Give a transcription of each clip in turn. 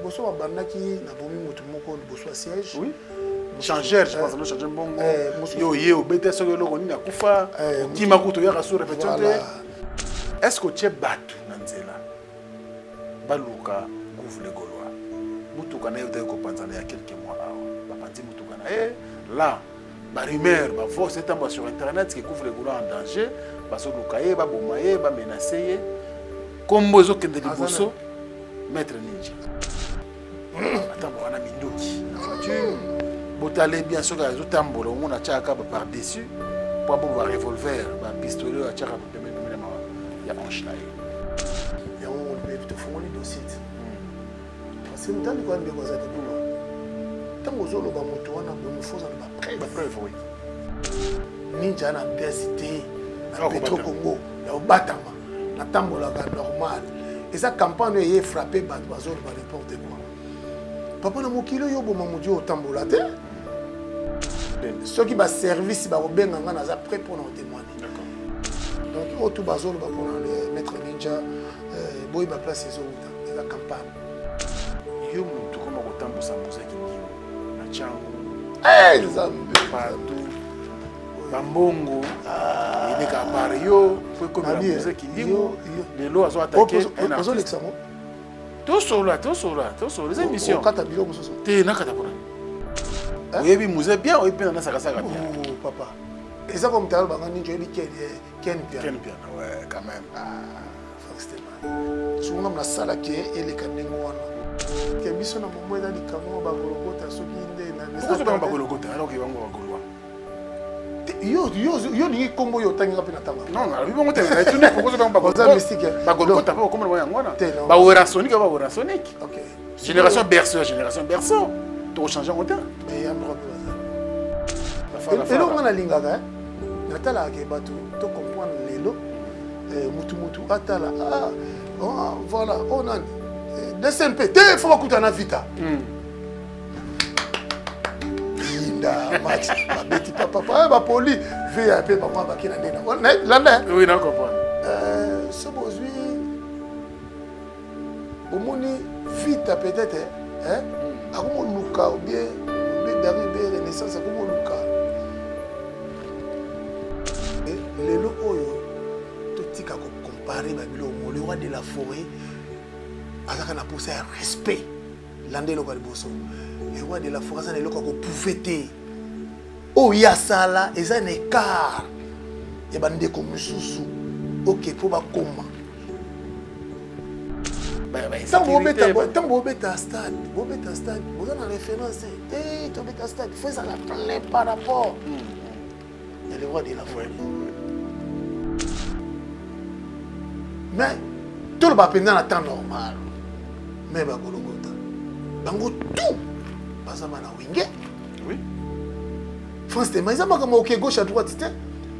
Bonsoir, Banaki, n'a pas mis mon bonsoir siège. Oui. Changer, je pense que nous changeons bon. Yo, bête sur le roni na kufa. Qui m'a coûté à sur répétition. Est-ce que tu es battu Nanzela? Baluka couvre les Gaulois. Mutuka na yote ko panzana il y a quelques mois là. Ba panzi mutuka na là, ba rumeur, ba voix c'est en sur internet qui couvre les Gaulois en danger, ba so lukaye, ba bomaye, ba menacer. Comme bozo kende liboso, maître ninja. Attends, on a mindoki la voiture. Botale bien sûr que les tambours on a tchaka par dessus pour avoir un revolver, un pistolet à tchaka pour permettre de il y a un chlaï. Il y a un peu de fourni de site. Parce que nous avons quoi de quoi ça de tant aux autres bamoto on a bonne chose on a preuve oui. Ninja na adversité, na Petro Congo, na Batama, na tambola normal. Et ça campagne est frappé par bazol par n'importe quoi. Papa na mokilo yo boma modi o tambola te. Ceux qui va service ba obenga ngana za prêt pour nous témoigner. D'accord. Donc au tout bazol ba pour le maître ninja boy ba place les autres la campagne. Yo mutu koma ko tambosa muziki ngimo na changu. Zambe partout. Bambongo il ka par yo faut comme la muziki ngimo les lois sont attaquées. Ozo l'examo. Tout sur les émissions. Tu n'as qu'à t'apprendre. Oui, mais vous êtes bien, oui, bien, on a ça, bien. Oh, papa. Et ça, comme tu as dit, tu as dit Ken Piano. Ouais, quand même. Forcément. Souvent, on a ça là qui est les canons. Que mission na moment dans les canons, bagolokota, ceux qui ne. Pourquoi tu vas pas bagolokota alors qu'ils vont bagoloa? Yo ni kombo yo tangi kapina tanga. Non, non, bibo ngote na tuni pourquoi tu vas pas bagolokota? Mystique. Bagolokota pas comme le ngwana. Ba wera sonic ba wera sonic. OK. Génération berceau. Tu changer en temps. Mais y a un problème. Et là on a lingaka. Natala ke batu to comprendre lelo mutu atala voilà on a DSMP te faut pas coûter na vita. Match, petit papa, ba poli, VIP papa ba kina ndena. Là oui, non comprendre. Ce bozui omoni vite peut-être hein, akomo luka ou bien d'arriver renaissance akomo luka. Et lelo oyo to tika ko comparer ba bilo le roi de la forêt azaka na pousser respect landelo ka liboso. Le roi de la forêt ça ne le ko pouvete. Oh yasala et ça n'est car et bande comme mususu OK pour ba koma tant beta stade vous avez référence et to beta stade faut ça la plein par rapport et le roi de la forêt mais tout le ba pendant temps normal mais ba gologota bango tout basa bana winge oui. France te mais ça pas comme OK gauche à droite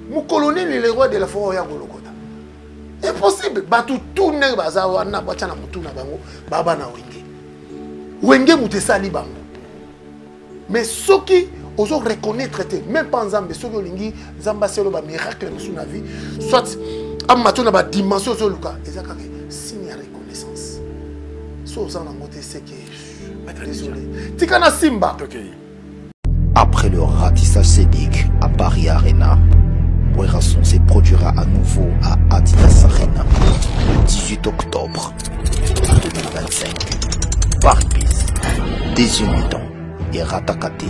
mon colonel le roi de la forêt ya golokota impossible batu tourner baza wana bacha na mutu na bango baba na wenge mutu sali bango mais ceux qui osent reconnaître même pas nzambe ceux qui olingi nzamba selo ba miracle na suna vie soit amatu na ba dimension zo luka ezaka signe ya reconnaissance so za na moté c'est que désolé tikana simba. OK. Après le ratissage scénique à Paris Arena, Werason se produira à nouveau à Adidas Arena le 18 octobre 2025. Paris-Bis, Désunidant et Ratakate.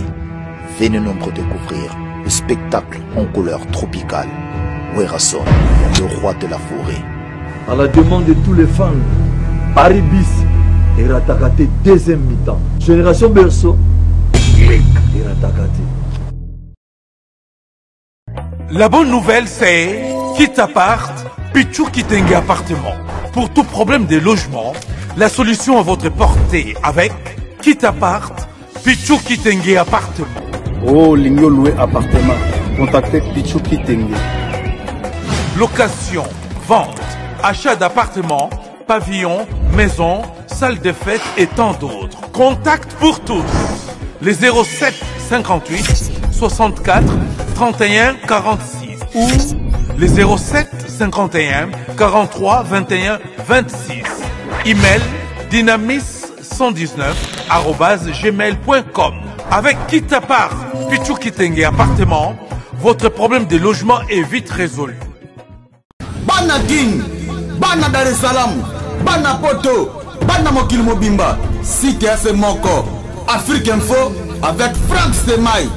Venez nombreux découvrir le spectacle en couleur tropicale. Werason, le roi de la forêt. À la demande de tous les fans, Paris-Bis et Ratakate deuxième mi-temps. Génération Berceau. La bonne nouvelle c'est Kitapart, Pichou Kitenge appartement. Pour tout problème de logement, la solution à votre portée avec Kitapart, Pichou Kitenge appartement. Oh, Lingyo loué appartement. Contactez Pichou Kitenge. Location, vente, achat d'appartements, pavillons, maisons, salles de fête et tant d'autres. Contact pour tous. Les 07 58 64 31 46 ou les 07 51 43 21 26. Email dynamis119@gmail.com. Avec Kitapart, Pichou Kitenge Appartement, votre problème de logement est vite résolu. Bana Guine, Bana Dar es Salaam, Bana Poto, Bana Mokil Mobimba, Site FM Moko, Afrique Info avec Frank Stemai,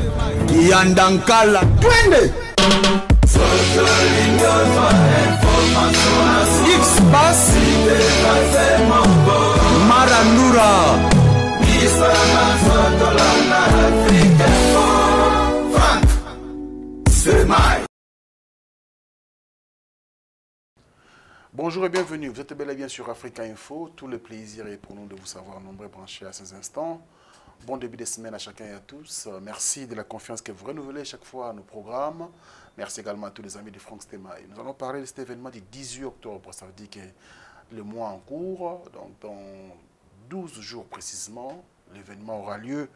Yandankala, Twende. X-Bass, Marandura, Frank Stemai. Bonjour et bienvenue, vous êtes bel et bien sur Africa Info. Tout le plaisir est pour nous de vous savoir nombreux branchés à ces instants. Bon début de semaine à chacun et à tous. Merci de la confiance que vous renouvelez chaque fois à nos programmes. Merci également à tous les amis de Frank Stemai. Nous allons parler de cet événement du 18 octobre. Ça veut dire que le mois en cours, donc dans 12 jours précisément, l'événement aura lieu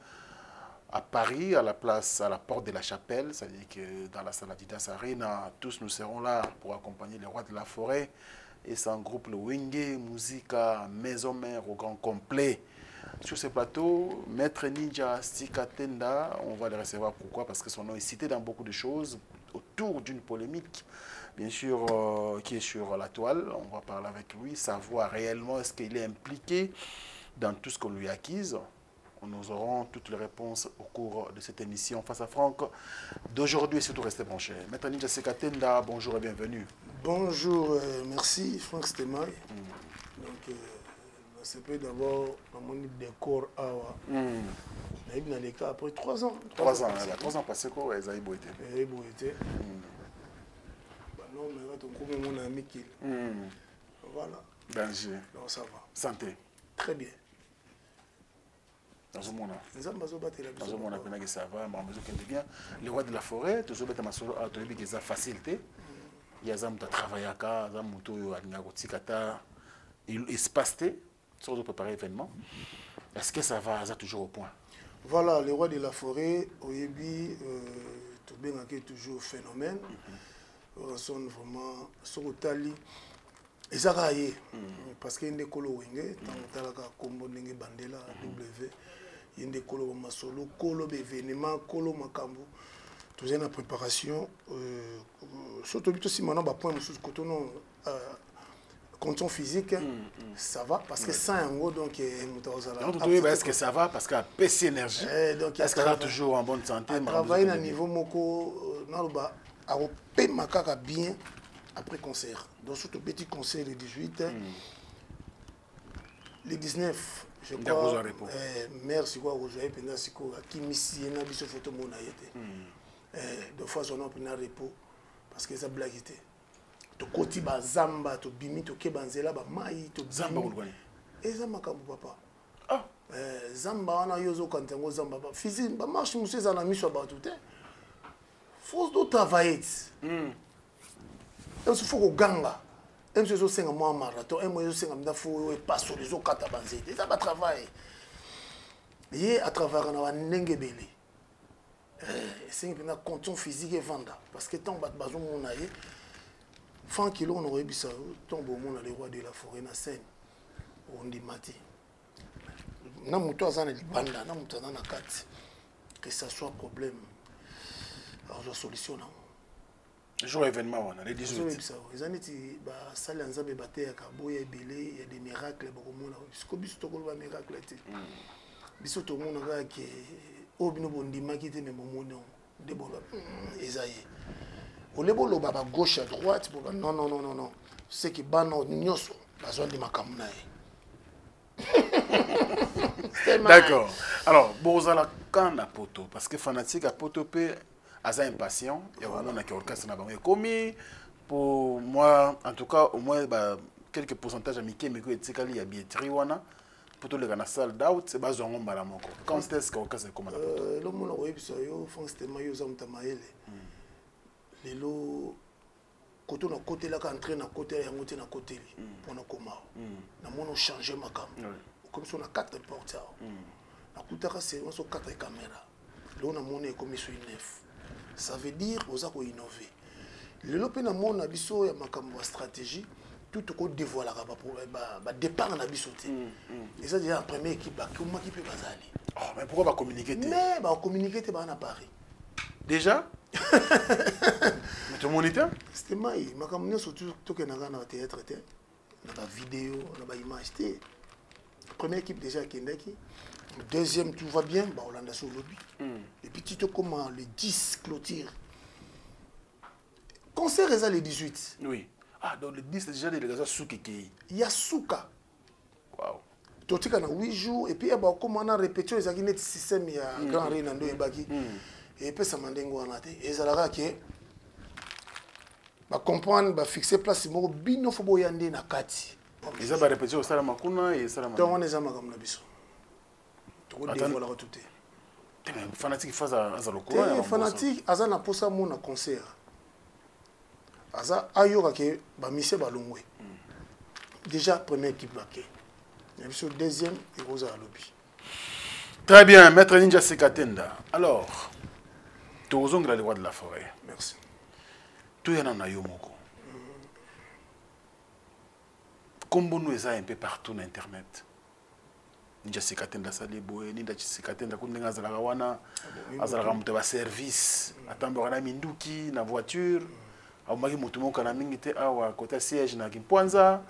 à Paris, à la porte de la Chapelle. C'est-à-dire que dans la salle Adidas Arena, tous nous serons là pour accompagner les rois de la forêt. Et c'est un groupe, le Wenge, Musica, Maison Mère au grand complet. Sur ce plateau, Maître Ninja Sikatenda, on va le recevoir. Pourquoi? Parce que son nom est cité dans beaucoup de choses autour d'une polémique, bien sûr, qui est sur la toile. On va parler avec lui, savoir réellement est-ce qu'il est impliqué dans tout ce qu'on lui acquise. Nous aurons toutes les réponses au cours de cette émission Face à Franck d'aujourd'hui et surtout restez branchés. Maître Ninja Sikatenda, bonjour et bienvenue. Bonjour, merci Frank Stemai. Donc, c'est peut d'abord mon décor après 3 ans. 3 ans, 3 ans passés quoi, ils ont été. Non, mais là, mon ami qui. Voilà. Danger. Donc ça va. Santé. Très bien. Dans ce monde-là. Ça va, les rois de la forêt, tout ça, c'est facilité. Il y a des gens qui travaillent à Ka, des gens qui ont espacé, sur de préparer l'événement. Est-ce que ça va toujours au point? Voilà, les rois de la forêt, au début, tout bien toujours phénomène. On sont vraiment sur le tali. Et ça va y parce qu'il y a des colos wenge, tant que combo n'enge bandela W, il y a des colos masolo, colos événements, colos makambo. Tout ça en préparation. Surtout si maintenant bah point monsieur coton condition physique, ça va parce que ça en gros donc est-ce que ça va parce qu'à PC énergie. Donc est-ce qu'elle a toujours en bonne santé? Travailler à niveau moko non bah à payer ma caca bien. Après concert. Donc, surtout petit concert le 18, le 19, je crois, merci quoi, Rosaï, merci quoi, qui missie, n'a pas de photo mon aïté. Deux fois, on a pris un repos, parce que ça blague était. Tu côté ba zamba, tu bimi, tu kebanzela, ba maï, tu zamba ou quoi? Et zamba comme papa. Ah. Zamba, on a yozo quand on zamba, physique, ba marche, monsieur, ça n'a mis sur ba tout. Faut de travailler. Il faut que ganga. Il faut que moi marathon. Il faut que je passe sur les autres katabanzé. C'est ça travail. Et à travers un nengebele. C'est une condition physique et venda. Parce que tant que bazon mon aïe, fin kilo on aurait bisa tombe au monde les rois de la forêt na scène. On dit mati. Na muto azana libanda, na muto azana kati. Que ça soit problème. Alors la solution là. Jour événement, on a les 18. Il y a des miracles. Gauche à droite, non. C'est qui d'accord. Alors, Bozala quand à Poto, parce que fanatique à Poto Asa impatient, il y a vraiment un orchestre qui est commis. Pour moi, en tout cas, au moins quelques pourcentages amicaux, mais il y a billetterie. Pour tous les gens sold out, c'est pas un bon quand est-ce que l'orchestre est comme ça? Le monde a eu ça, c'était maillot Zamtamaele. Les lots, quand on a côté là, quand on entraîne à côté, il y a un côté pour nous comment. Nous avons changé ma caméra. Comme si on a 4 porteurs. On a 4 caméras. Là, on a monnaie comme sur 9. Ça veut dire qu'on a innové. Le lopé na mon abisso ya makambo stratégie tout au dévoilé le départ na biso te. Et ça déjà la première équipe comment qui peut bazali. Oh mais pourquoi pas communiquer? Mais ba communiquer te ba na Paris. Déjà? Mais tout le monde était? C'était mai, makamune surtout tout que na théâtre te. Na ba vidéo, na ba image te. Première équipe déjà Kendaki. Deuxième tout va bien, ba Hollande sur lobby. Et puis tu te comment le 10 clôture. Concert est le 18. Oui. Ah, donc le 10, c'est déjà des délégation Soukiki. Il y a Souka. Waouh. Tu as 8 jours, et puis il y a un répétition, il y a un système, il y a un grand réunion, et puis ça m'a dit et ça a dit que comprendre, fixer place, il faut que y ait na kati. Ils ont répétition au Salam Makuna et Salam Makuna. Donc on est à Makuna Biso. Tu vois, dévoiler tout. Mais fanatique face à Zalokura. Fanatique, Aza na posa mon concert. Aza ayoka ke ba mise balongwe. Déjà première équipe baké. Et puis deuxième et Rosa lobby. Très bien, maître Ninja Sekatenda. Alors, tu as le roi de la forêt. Merci. Tu es dans Yomoko. Comme nous est un peu partout sur internet. Ninja Sekatenda Saliboué, Ninja Sekatenda Kundinga Zalagawana, Azalagamuta service, Atambora Minduki, na voiture. Aumaki mutumo kana mingi te awa côté siège na Kimpwanza.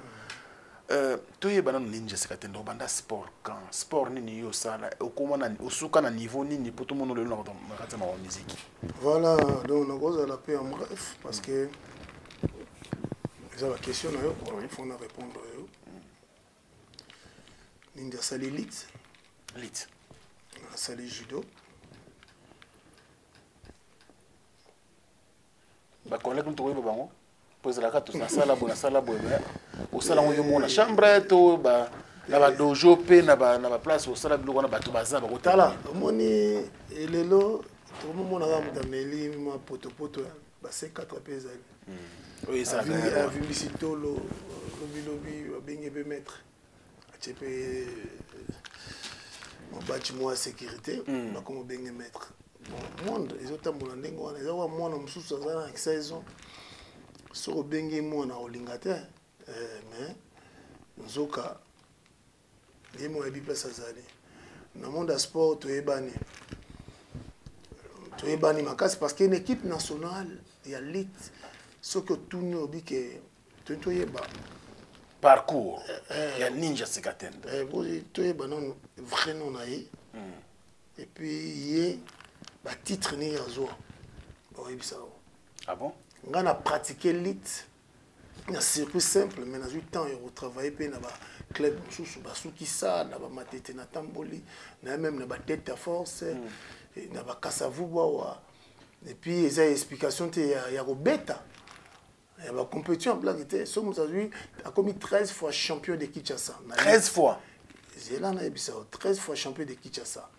Toye banano Ninja Sekatenda banda sport quand sport nini yo sala okoma na osuka na niveau nini pour tout le monde le na kata ma musique. Voilà, donc on cause la paix en bref parce que la question là il faut nous répondre. Ninja Sali Elite. Elite. Sali judo. Ba collègue nous trouver bango. Pose la carte na sala bo au sala ngo yo mona chambre to ba na ba dojo pe na ba place au sala biloko na bato baza ba kotala moni elelo to mona ga mutameli ma poto ba C4 pesa. Oui ça a visitolo lobi ba bengi be mettre a chepe mon bâtiment à sécurité ba comme bengi mettre bon monde ils ont tambola ndengo wana za wa mona mususu za na 16 ans. Sur le bengi mona olingate mais nzoka ni mo ebi pesa zali na monde de sport to ebani makasi parce qu'une équipe nationale ya elite ce que tout nous dit que to yeba parcours ya Ninja Sekatenda to yeba non vrai non ayi et puis yé ba titre ni yazo ba yebisa. Ah bon? On a pratiqué l'élite. C'est simple, mais dans 8 ans, on travaille dans le club, dans le matete, na tamboli, même dans la tête à force, dans le kassavouba. Et puis, il y a des explications, il y a Robeta. Il y a une compétition, il a commis 13 fois champion de Kinshasa. 13 fois? 13 fois champion de Kinshasa.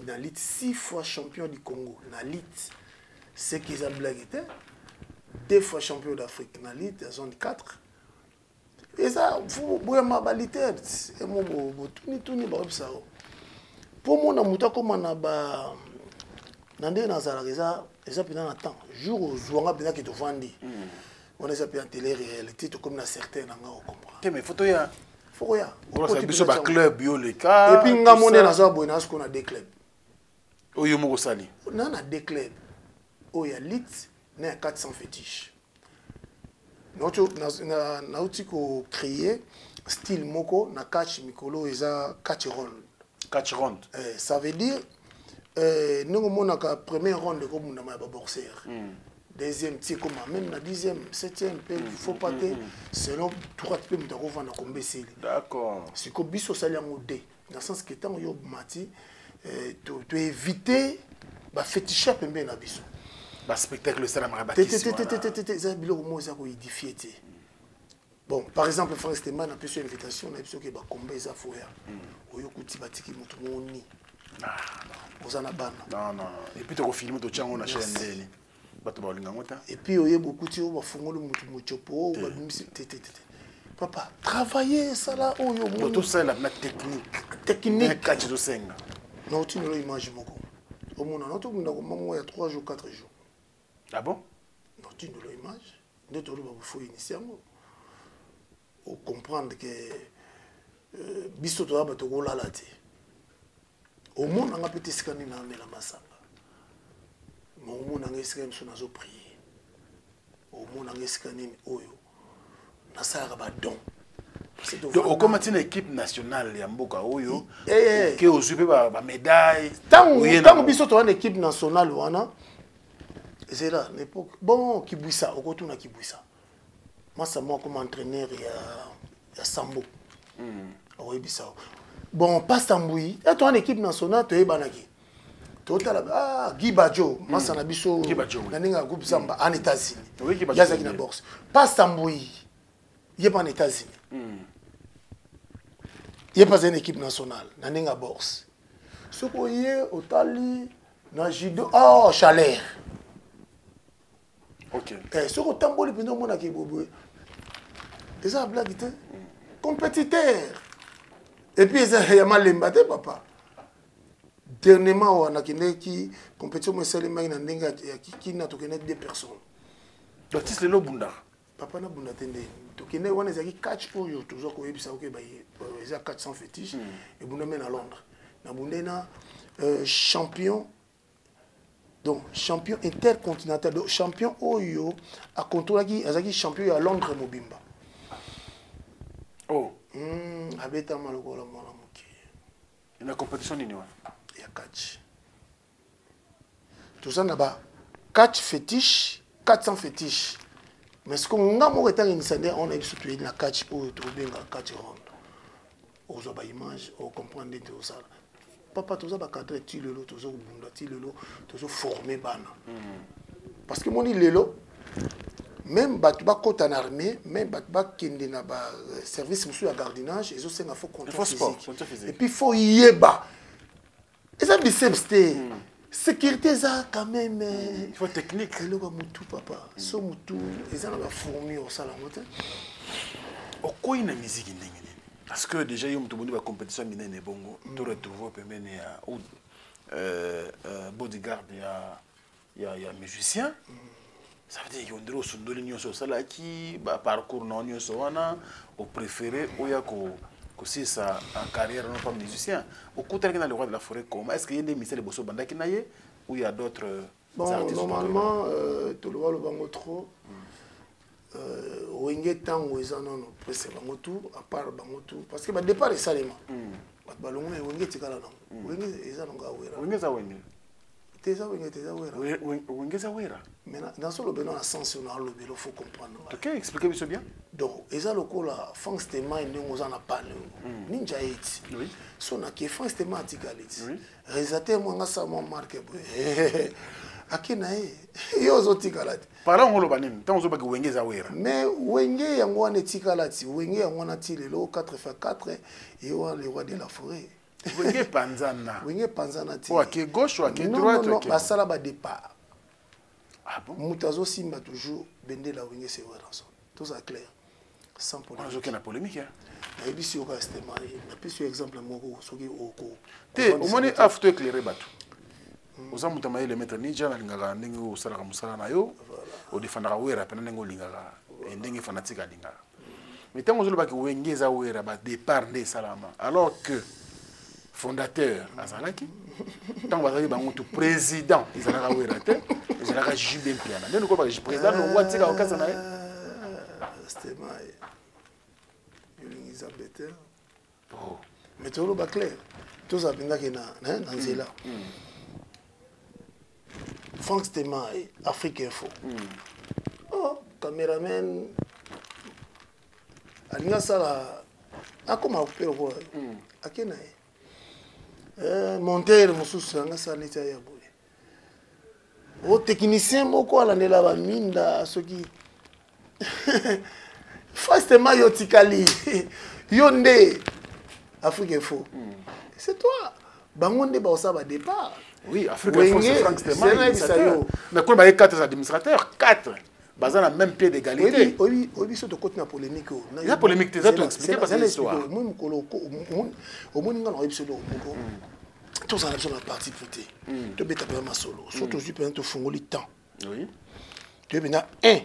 Dans l'élite, 6 fois champion du Congo. Dans l'élite, c'est qu'ils ont blagué. 2 fois champion d'Afrique dans l'élite, zone 4. Et ça, vous voyez ma balité. Et moi, tout ni ça. Pour moi, na muta comme na ba nande na zala ça pendant un temps. Jour où jouanga pendant que tu vandi. On est appelé en télé-réalité comme na certains na nga comprendre. Mais photo ya. Faut ya. On a biso ba club yo le cas. Et puis nga monné na za boina ce qu'on a des clubs. Oyo moko sali. On a des clubs. Oya lit na 400 fétiches. Nauti ko créer style moko na catch mikolo eza catch round. Catch round. Ça veut dire nous monaka première ronde comme na ba boxeur. Deuxième tir comme même na 10e, 7e il faut pas que selon trois peu mutako vana kombe seli. D'accord. C'est ko biso sali en mode dans le sens que tant yo mati tu éviter ba fétiche pembe na biso. Bah spectacle ça la rabatisse. Bon, par exemple, Frère Stéman a pu une invitation, on a pu que ba combat ça foya. Oyo kuti batiki mutu moni. Non. Et puis tu refilmes to chango na chaîne ndeli. Bato ba linga ngota. Et puis oyo beaucoup ti ba fungolo mutu mochopo ba bimisi Papa, travailler ça là oyo mo. Tout ça la technique. Technique kati do senga. Non, tu ne l'image moko. Au monde on a tout il y a 3 jours 4 jours. Ah bon? Non, tu ne l'image. D'autres il faut initialement. comprendre que biso to ba to kola la te au monde nga peut escani na mela masanga mo monde nga escani so nazo prier au monde nga escani oyo na sala ba don donc comment une équipe nationale ya mboka oyo que ozupe ba médaille tant biso to une équipe nationale wana c'est là l'époque bon Kibwisa okotuna Kibwisa moi ça moi comme entraîneur ya Sambo oui bisa bon pas Samboui et toi en équipe nationale tu es banaki total Guy Badjo moi ça na biso na ninga groupe Samba en États-Unis oui Guy Badjo na boxe pas Samboui il est pas en États-Unis il est pas une équipe nationale na ninga boxe ce qu'on y est au tali na judo Chalère ok ce qu'on tamboli pendant mon aki bobo et ça blague compétiteur. Et puis, il y a mal embatté, papa. Dernièrement, on a qui compétition, mais c'est les mecs qui n'a pas deux personnes. Donc, c'est le bunda. Papa n'a bunda tende. Donc, il y a des catch pour eux, toujours qu'on il y a 400 fétiches. Et bunda mène à Londres. Na bunda champion. Donc, champion intercontinental. Donc, champion Oyo à contrôle qui est champion à Londres Mobimba. Oh. Abeta malokola mwana moki. Il y a une compétition nini wa? Il y a catch. Tout ça là-bas. Catch fétiche, 400 fétiches. Mais ce qu'on a mon état initial, on a surtout une catch pour trouver la catch ronde. Aux autres images, on comprend tout ça. Papa tout ça ba cadre ti lelo, tout ça bunda ti lelo, tout ça formé bana. Parce que mon dit lelo même batba côte en armée, même batba qui est dans service monsieur à gardiennage, ils ont c'est un faux contrôle physique. Et puis il faut yeba. Et ça biceps sécurité ça quand même. Il faut technique. Le ba mutu papa, so mutu, ils ont la fourmi au salon moteur. Au quoi une musique ndenge nini? Parce que déjà il y a une compétition minene bongo, tu retrouves pembeni ya bodyguard ya musicien. Ça veut dire qu'il y a un sondoli nyonso sala qui parcours non nyonso wana au préféré ou ya ko c'est sa carrière non pas musicien au côté dans le roi de la forêt comment est-ce qu'il y a des mystères de bosso banda qui naie ou il y a d'autres bon normalement tout le le bango trop wenge tango ezana no presque bango tout à part bango tout parce que ba départ est salema ba balongo wenge tikala non wenge ezana ngawera wenge za wenge teza wera wenge za wera mais dans ce lobby on a sens on a lobby il faut comprendre OK expliquez moi bien donc eza lokola France Tema ndenge ozana parler ninja 8 oui so na ke France Tema atikalit réalisateur mwanga sa mo marque akina yo zotikala parla ngolo banini tant ozoba ke wenge za wera mais wenge yango wana etikala ti wenge yango na ti lelo 4x4 et le roi de la forêt wenge panzana wenge panzana ti ou à gauche ou à droite non ba sala ba départ ah bon mutazo simba toujours bende la wenge c'est vrai ça tout ça clair sans polémique on a aucune polémique hein na ebisi yo ka stema na pisi exemple moko soki oko te au moins afto éclairer bato oza mutu amayele maître ninja nalingaka ndenge osalaka mosala na yo odefandaka wera pena ndenge olingaka ndenge fanatique alingaka mais ntango ozolobaki wenge eza wera badépart nde esalama alors que fondateur azalaki ntango bazalaki bango tu président ezalaka wera te ezalaka jude mpiana ndenge okolobaka président nongo atika okasa na ye stema yolingiza bete mais toloba clair tozabengaki na nzela Franck Stema, Afrique Info. Oh, caméraman. Alinga sala. Akoma opero ko. Akena. Monteur mususu anga sala nita ya boye. O technicien moko alandela ba minda soki. Franck Stema yo tikali. Yonde Afrique Info. C'est toi. Bangonde ba osaba départ. Oui, Afrique Info, c'est Franck Stema. Mais quand il y a 4 administrateurs, 4, basés dans le même pied d'égalité. Oui, c'est de côté de la polémique. Il y a polémique, tu as expliqué parce que c'est l'histoire. Au moins, on a épisode tous en la partie prêtée. Tu peux taper ma solo. Surtout, tu peux te faire le temps. Oui. Tu peux un.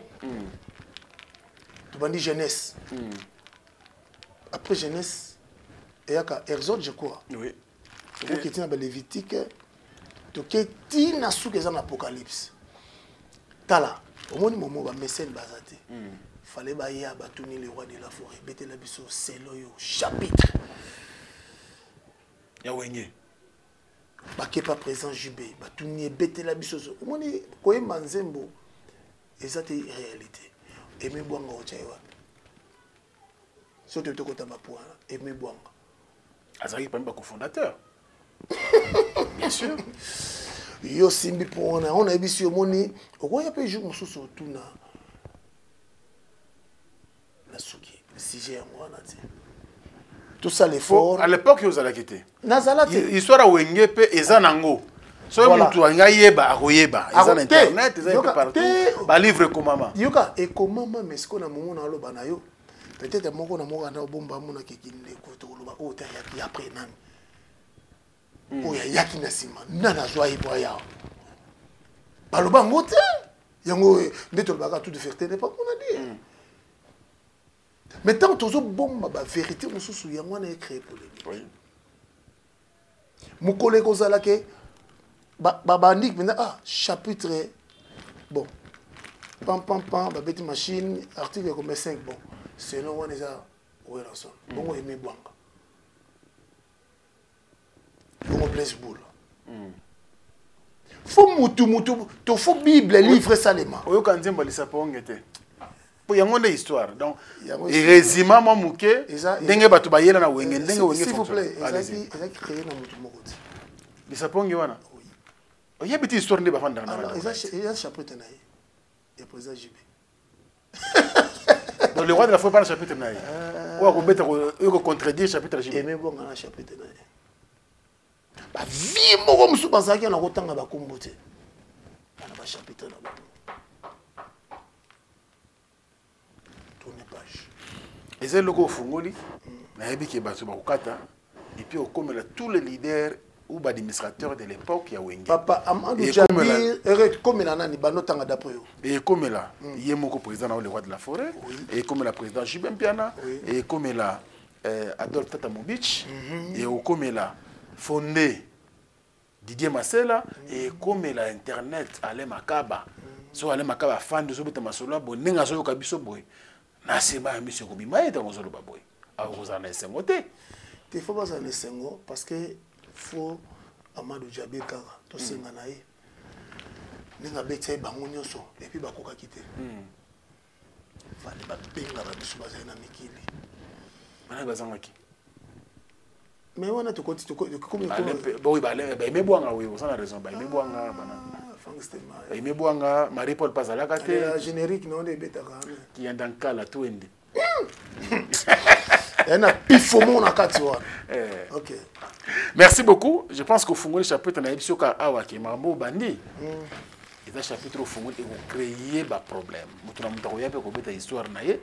Tu vas dire jeunesse. après jeunesse, il y a Herzog, je crois. Oui. Donc, il y a des Lévitiques. Donc, il y a un apocalypse. Tala, au moment où mécène basate, il fallait tourner le roi de la forêt, bêter la biso, c'est le chapitre. Il y a Wenge. Qui n'est pas présent, Jubé, tourner bêter la biso. Au moment où il y a Manzembo, et ça c'est une réalité. Et mes bois au Tchaïwa. Surtout quand tu as ma poire, et mes bois. Azari pas un cofondateur. Bien sûr. Yo simbi pour on a vu sur moni on y a pas jouer mon sous tout na la souki si j'ai moi na tout ça l'effort à l'époque vous allez quitter nazala histoire à Wenge pe ezanango so mutu anga yeba akoyeba ezana internet ezana partout ba livre ko mama yoka et comment mais ce qu'on a moment na loba na yo peut-être moko na bomba mona kekinde ko to loba o ta ya après nani oya yaki na sima nana zwa ibo ya baloba ngote yango ndeto baka tout de fierté n'est pas qu'on a dit mais tant tozo bomba ba vérité mususu yango na créé polémique oui mon collègue ozala ke ba bandik maintenant chapitre bon pam ba beti machine article comme 5 bon c'est non on est ça ouais la son bon aimer bwanga on place boule. Faut mutu to faut Bible livre salema. Oyo kanzemba lisapongete. Pour yango de histoire. Donc et résumé moi muke ndenge batu bayela na Wenge ndenge Wenge. S'il vous plaît, ezaki créé na mutu moko. Lisapongi wana. Oya biti histoire ndeba fanda na. Alors il chapitre na ye. Et président JB. Donc le roi de la foi pas le chapitre na ye. Ou ko beta ko contredire chapitre JB. Et même bon na chapitre na ye. Ba vie moko musu bazaki na kotanga ba kombote na ba chapitre na ba tourner page ezali loko ofungoli na yebi ke bato bakokata et puis okomela tous les leaders ou ba administrateurs de l'époque ya Wenge papa Amadou Djabir komela nani banotanga d'après yo et komela ye moko président na le roi de la forêt et komela président Jibem Piana et komela Adolphe Tata Mobich et okomela fondé Didier Masela et comme la internet allait makaba so allait makaba fan de sobeta masolo bo ninga so kabiso boy na seba monsieur kobima eta ngozolo baboy a kozana sengote il faut pas aller sengo parce que faut Amadou Djabir kaka to senga na ye ninga betse bango nyoso et puis bakoka kité fallait ba benga ba biso bazana na mikili bana bazangaki mais on a tout côté comme oui bah mais boanga oui on a raison bah mais boanga bana mais boanga Marie Paul Pazala kate la générique non des bêta qui est dans cas la tout ende elle a pifomon na kati wa OK merci beaucoup je pense qu'au fond le chapitre na ebiso ka awa ki mambo bandi et chapitre au fond et créer ba problème mutu na mutu ya pe ko beta histoire na ye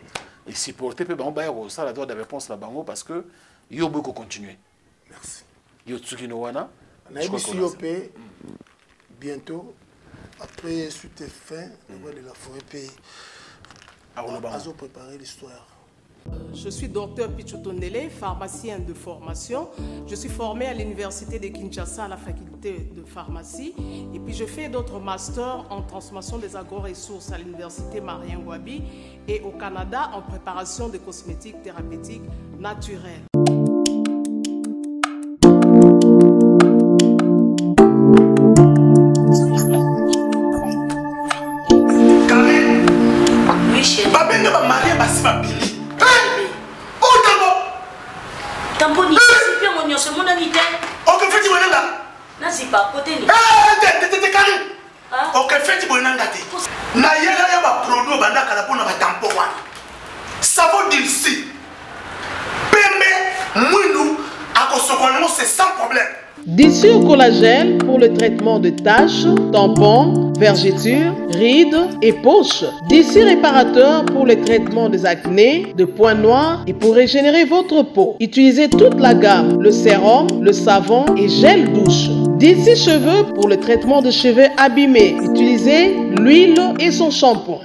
et supporter pe ba on ba ko ça la droit de réponse la bango parce que yo beaucoup continuer. Merci. Yotsuki no wana. Bientôt, après suite et fin, le roi de la forêt pays. Azo préparer l'histoire. Je suis docteur Pichu Tondele, pharmacien de formation. Je suis formé à l'université de Kinshasa à la faculté de pharmacie. Et puis je fais d'autres masters en transformation des agro-ressources à l'université Marien Ngouabi et au Canada en préparation de cosmétiques thérapeutiques naturelles. D'ici au collagène pour le traitement de taches, tampons, vergetures, rides et poches. D'ici réparateur pour le traitement des acnés, de points noirs et pour régénérer votre peau. Utilisez toute la gamme, le sérum, le savon et gel douche. D'ici cheveux pour le traitement de cheveux abîmés. Utilisez l'huile et son shampoing.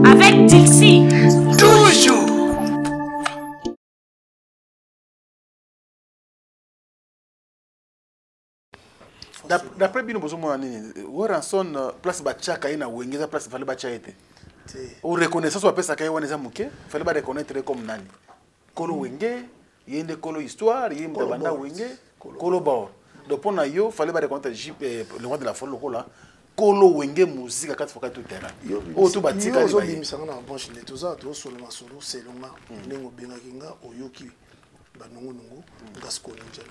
Avec Dixie. Toujours. D'après Bino Bozomo, Ranson, place Bachaka, il y a une place de Bachete. Ou reconnaissance, on peut s'accueillir, on est mouqué, il fallait pas reconnaître comme Nani. Kolo Wenge, il y a une Kolo Histoire, il y a une Banda Wenge, Kolo Bao. Donc, pour nous, il fallait pas reconnaître le roi de la folle, Kolo Wenge, musique à 4 fois tout terrain. Oh, tout bâti, quand il y a un bon chine, tout ça, tout sur le masolo, c'est long, Nengo Bengakinga, Oyoki, Banongo, Gasco Ninja.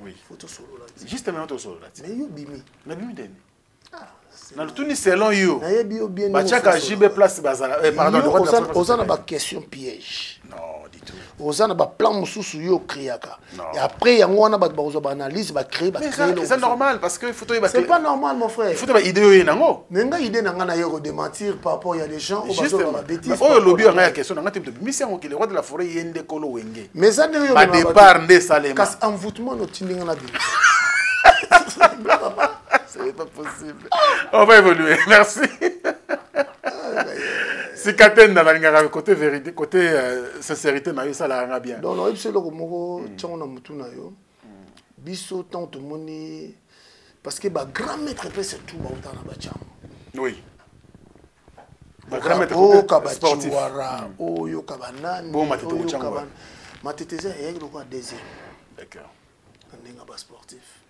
Oui. Photo solo là. Justement, photo solo là. Mais yo bimi. Na bimi deni. Ah. Na tout ni selon yo. Na yebi yo bien. Bachaka jibe place bazala. Pardon, le roi de la folle. Oza na ba question piège. Non, du tout. Oza na ba plan mususu yo kriaka. Et après yango wana ba ozo ba analyse ba créer ba créer. C'est normal parce que photo ba. C'est pas normal mon frère. Photo ba idée yo nango. Nenga idée nanga na yo démentir par rapport il y a des gens au bazo ba bêtise. Oh lobby nga ya question nanga timbe bimisi yango ki le roi de la forêt yende Kolo Wenge. Mais ça ne yo ba départ ndé salema. Kas envoûtement no tindinga na bimi. C'est pas possible. On va évoluer. Merci. Si Katen n'a pas côté vérité, côté sincérité, ça l'a bien. Non, non, c'est le mot tchon na mutu na yo. Biso tant tout moni parce que ba grand maître c'est tout ba utana ba cham. Oui. Ba grand maître sportif. Oh yo kabanani. Bon matete au cham. Matete ça est le quoi deuxième. D'accord. On est pas sportif.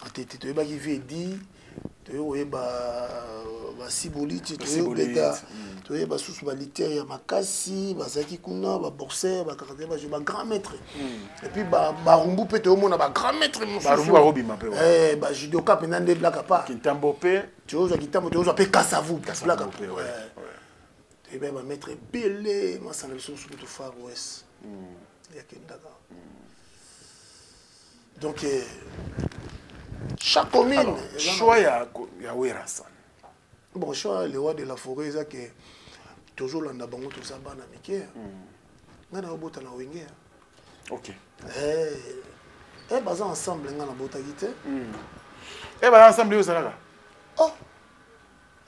Matete to ba qui veut dire to ba siboliti to beta to ba sous balitaire ya makasi ba zaki kuna ba boxeur ba karaté ba grand maître. Et puis ba rumbu pe to mona ba grand maître mon ba rumbu robi ma pe. Ba judoka pe nande black pa. Kintambo pe. Tu oses kitambo tu oses pe kasavu black pa. Et ben ba maître belé ma sana biso sur tout Far West. Ya kendaka. Donc chaque commune. Alors, choix ya Werason. Bon, choix le roi de la forêt, c'est que toujours là, on a tout ça, on a mis. On a un na Wenge. Ok. Eh, bah, ensemble, on a un guité. Eh, bah, ensemble, vous allez là. Oh.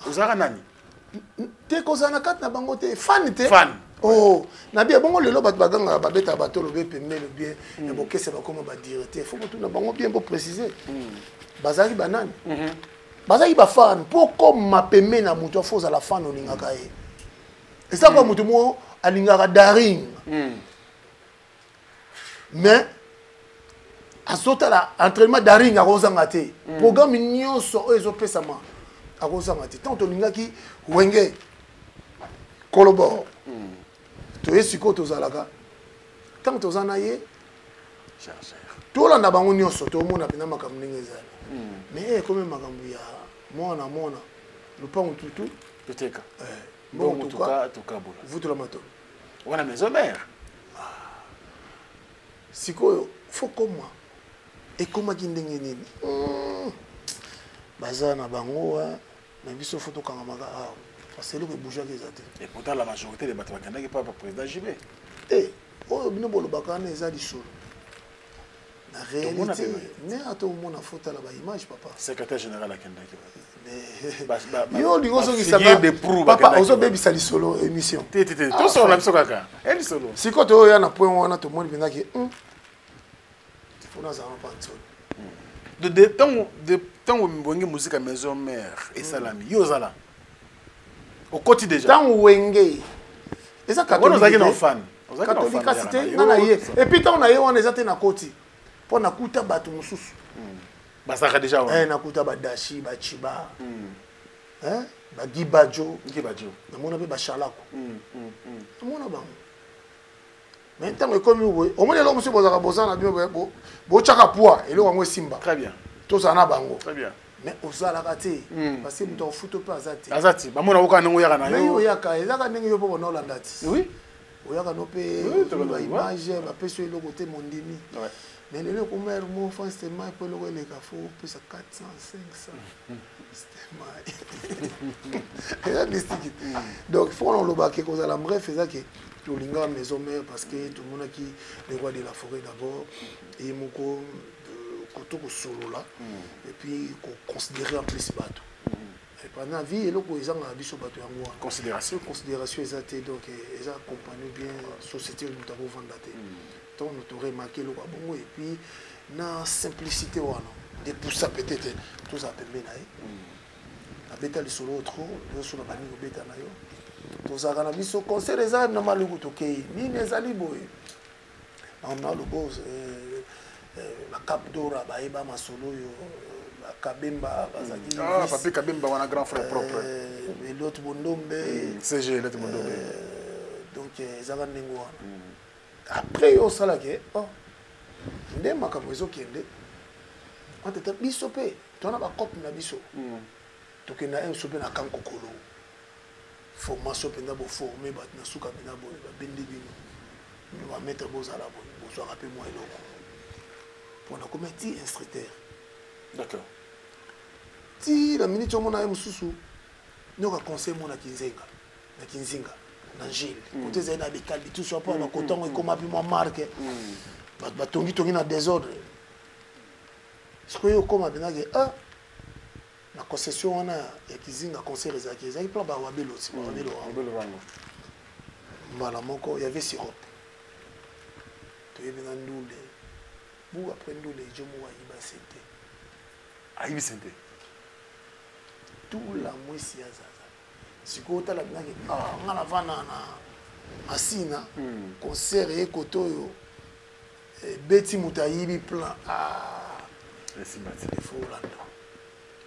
Vous allez nani. T'es cause na kat na bango te fan te. Fan. Oh, na bien bon le lobat baganga ba beta bato le bien le bien et bon qu'est-ce va comment ba dire te faut tout na bango bien pour préciser. Bazali banane. Bazali ba fan pour comme ma peme na muto faut la fan olingaka e. Et ça quoi muto mo alingaka daring. Mais azota la entraînement daring a rozanga te. Programme nyonso ezo pesama. A rozanga te. Tant olingaki Wenge Kolobor. Tu es siko tozalaka. Tant tozana ye chercher. Tout là na bango nyonso to mona pina makambo ngezana. Mais comme makambo ya mona le pont tutu toteka. Bon tuka bula. Vous la mato. Wana maison mère. Siko faut comme moi. Et comment kindenge nini? Bazana bango na biso photo kanga maka. C'est le que bouger les athées. Et pourtant la majorité des bâtiments qui pas pour président JB. Eh, oh, bino bolo bakane eza di solo. La réalité, mais à tout le monde a photo là-bas image papa. Secrétaire général à Kendaki. Mais yo digo so ki saba des proof papa ozo baby sali solo émission. Tout sur la biso kaka. Elle solo. Si ko to ya na point wana to monde bina ki faut na za pas solo. De temps où mbongi musique à maison mère et salami yo zala. Au quotidien déjà. Tant Wenge. Et ça catholique. On fan. Catholique. Et puis tant on a eu on est na koti. Pour na kuta batu mususu. Basaka déjà. Na kuta badashi, bachiba. Ba gibajo. Na mona be ba shalako. Na mona ba. Mais tant comme oui. Au moins là monsieur bozaka bozana bo chaka poa et le wango simba. Très bien. Tout ça na bango. Très bien. Mais osala kati parce que muto foot pas azati azati bamona oka nango yaka na yo mais oyaka ezaka ndenge yo po na olandati oui oyaka no pe ba image ba peso le côté mondimi mais le ko mer mo fan c'est mai pour le les café plus 400 500 c'est mystique donc faut on le baquer cause la bref c'est ça que tout linga maison mère parce que tout le monde qui le roi de la forêt d'abord et moko solo là et puis considérer en plus bateau pendant la vie, ils ont une considération. Considération, donc ils accompagnent bien la société où nous avons vendu. Donc nous avons remarqué le bon et puis la simplicité, des poussas peut-être, tout ça peut bien. La bêta, les solos trop, les solos pas ni bêta na yo. Tout ça quand on a vu ce concert, les armes n'ont pas le goût ok, ni les alibos. On a le beau, la Cap d'Ora, bah ma solo yo. Kabemba, ah, papi Kabemba, on a un grand frère propre. Et l'autre Bondombe. CG, l'autre Bondombe. Donc, ils ont un après, au salarié, oh, ndé makamozo kende. On était bisopé. Tu as un copie na biso. Tu as un sopé na kankokolo. Formation penda bo formé, bat na souka penda bo, bendi bino. On va mettre beaux à la bonne. Bonsoir, rappelez-moi et l'autre. Pour la commettre instructeur. D'accord. Si la minute où on a un sous, nous avons conseillé mon Kinzenga, na Kinzinga, na Gilles. Côté Zéna Bekal, tout soit pas dans coton et comme appui moi marque. Bah tongi na désordre. Ce que yo comme abina que ah la concession on a ya Kinzinga conseil les acquis. Il plan ba wabelo aussi, wabelo. Voilà moko il y avait sirop. Tu es bien ndoule. Bou après ndoule je mo wa iba sente. Aïe Vicente. Tout la moisi ya zaza. Si ko tala bina ke ah ngala vana na asina concert e kotoyo beti mutayibi plan ah esimati faut Hollanda.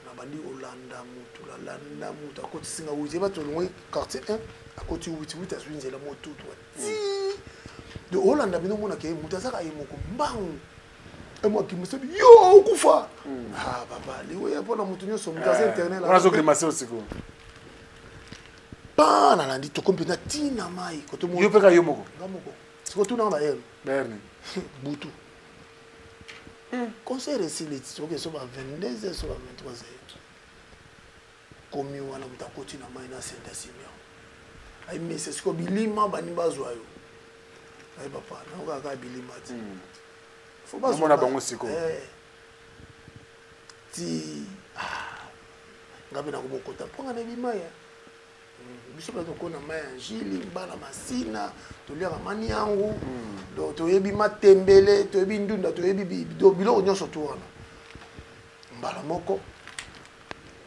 Na bandi Hollanda mutu la landa mutu akoti singa wuti ba to loin quartier 1 akoti wuti wuti aswinzela motu to. De Hollanda bino mona ke mutazaka yimoko mbangu. Et moi qui me suis dit, yo, Koufa! Ah, papa, les ouais, pour la montagne, sur mon internet. On a zo grimacer aussi. Pas, on a dit, tu comprends, tina mai. Yo, peka yo moko. C'est quoi tout dans la haine? Berni. Boutou. Conseil récit, les titres, qui sont à 22h, sur la 23h. Comme on a dit, côté na mai, na Saint-Simon. Aïe, mais c'est ce que Bilima, Baniba Zoyo. Aïe, papa, on a regardé Bilima. Faut pas on a bon aussi quoi. Ti ngabe na ko kota ponga na bimaya. Biso ba to kona maya jili bana masina to lera mani yangu do to yebi matembele to yebi ndunda to yebi do bilo nyonso to wana. Mbala moko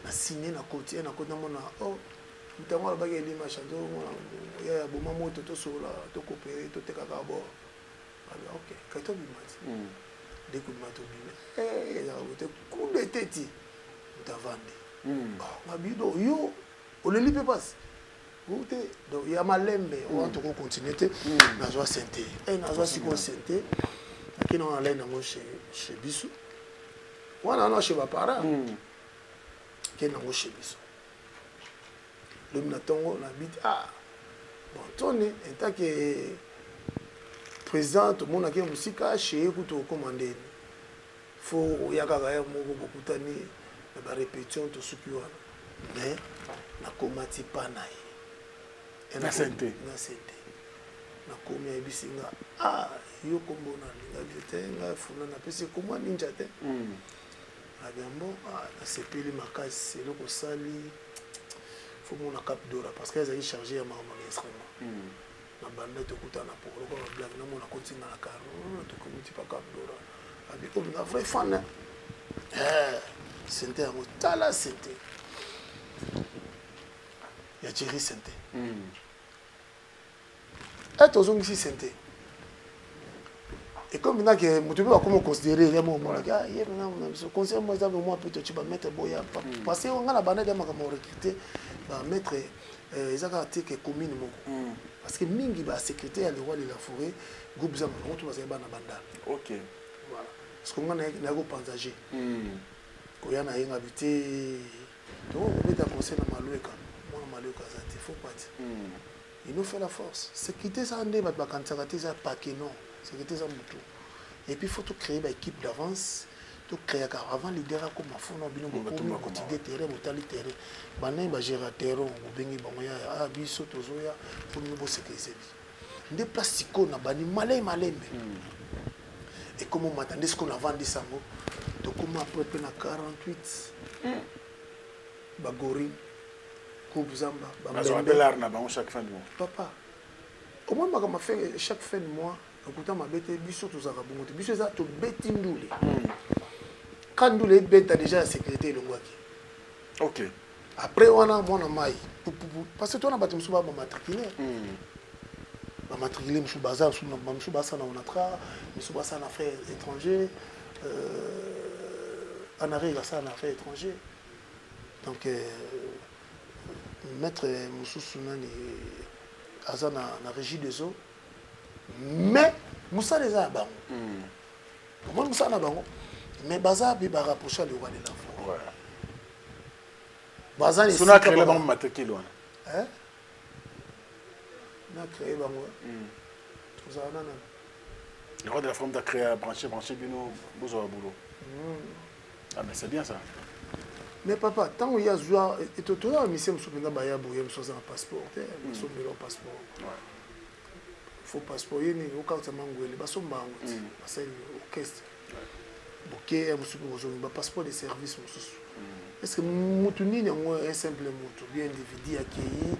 na signe na côté na mona oh mutango ba ke lima chando ya boma moto to sola to coopérer to teka ka bo. Ok, quand tu as vu dès que tu as vu, il y a un coup de tête, tu as vendu. Ma bido, yo, on ne peut pas. Donc il y a ma lembe, on va continuer. Na joie santé. Et na joie si qu'on santé, qui n'ont allé dans chez Bissou. On a un chez ma parent. Qui n'ont chez Bissou. Le minatongo n'habite ah. Bon, Tony, en tant que président tout le monde a qui musique chez écoute commander faut y a gagner beaucoup tani la répétition tout ce qui va mais na komati pas naï na santé na komia ebisinga ah yo kombo na linga bitenga funa na pesi komwa ninja te a bien bon ah na sepeli makasi le ko sali faut mon Cap d'Ora parce qu'elles ont chargé à mon instrument na banda to kutana pour le ko blague na mona continue na karo to ko muti pa Cap d'Ora abi ko na vrai fan c'était un tala c'était ya Thierry Santé et aux ici Santé et comme maintenant que mutu ba comment considérer les mots mona ga ye maintenant ce conseil moi ça moi peut-être tu vas mettre boya parce que on a la banda de ma recruter ba mettre ils ont gardé que commune moko parce que mingi ba secrétaire le roi de la forêt groupe za on tout va ba na banda OK voilà parce que on a go panzager ko yana yenga habité to on est à conseil na maloueka moi na maloueka ça il faut pas il nous fait la force sécurité ça ndé ba kantsakati ça paquet non sécurité ça mutu et puis il faut tout créer ba équipe d'avance tout créer avant leader comme afona bino ko quotidien terrain motali terrain bané ba gérer terrain ko bengi bango ya ah biso tozoya pour nous bo sécuriser ndé plastique na bani malembe et comme on m'attendait ce qu'on a vendu ça donc comment après na 48 bagori groupe Zamba. Bambela na bango chaque fin de mois. Papa. Au moins ma fait chaque fin de mois, écoutant ma bête biso to zaka bongo. Biso za to beti ndule. Quand ndule bête déjà la sécurité le ngwaki. OK. Après on a mon mai. Parce que toi na bati msuba ba matriculé. Ba matriculé msu bazar msu basa na onatra, msu basa na affaires étrangers. En arrêt ça na affaires étrangers. Donc maître Moussou Nani aza na régie des eaux mais Moussa les a bango moi Moussa na bango mais baza bi ba rapprocher le roi de l'enfant ouais baza les suna créé la bango matricule wana hein na créé bango ça na le roi de la femme a créé branché bino bozo wa boulot ah mais c'est bien ça. Mais papa, tant qu'il y a joueur, et tout le monde, monsieur, monsieur, monsieur, monsieur, monsieur, un passeport, monsieur, un passeport. Il faut passeport, il y a un carte manguel, il y a un orchestre, bouquet, monsieur, un passeport de service, monsieur. Est-ce que Moutuni n'est un simple mot, bien individu accueilli,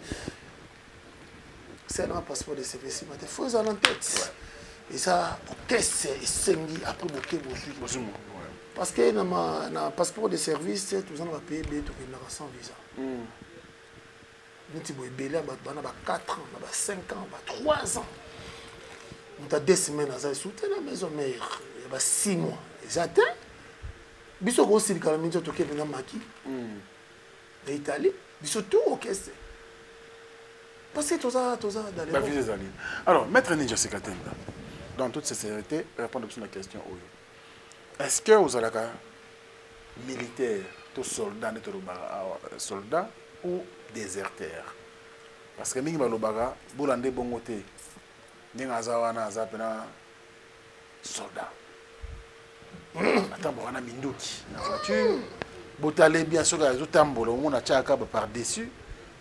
c'est un passeport de service, mais il faut ça en tête. Et ça, orchestre, c'est après bouquet, monsieur. Parce que dans le passeport de service, tout le monde va payer sans visa. Nous avons 4 ans, 5 ans, 3 ans. Nous avons 2 semaines à la maison, mais il y a 6 mois. Exactement. Nous avons aussi le Maki, l'Italie, nous avons tout orchestre. Parce que tout ça, dans les alors, Maître Ninja Sekatenda, dans toute sincérité, répondre à la question. Est-ce que vous avez un militaire, tout soldat ou déserteur? Parce que nous avons des bongoté, nous avons des soldats. Attends, on a minduki na voiture. Botale bien sûr que tout tambolo, on a tchaka par dessus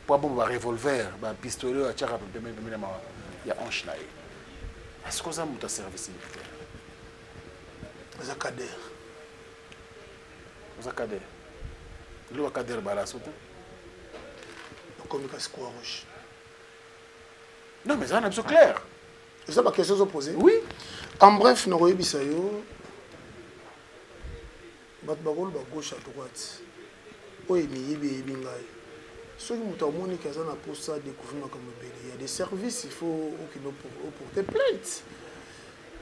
pour avoir un revolver, un pistolet, il y a un chenille. Est-ce que vous avez un service militaire? Zakader. Zakader. Le Zakader Balasote. Le communication croix rouge. Non, mais ça n'est pas clair. C'est ma question opposée. Oui. En bref, nous avons dit ça. Batbagol ba gauche à droite. Oui, mais il y a ceux qui m'ont dit qu'ils ont pour ça découvrir comme il y a des services, il faut qu'ils nous portent plainte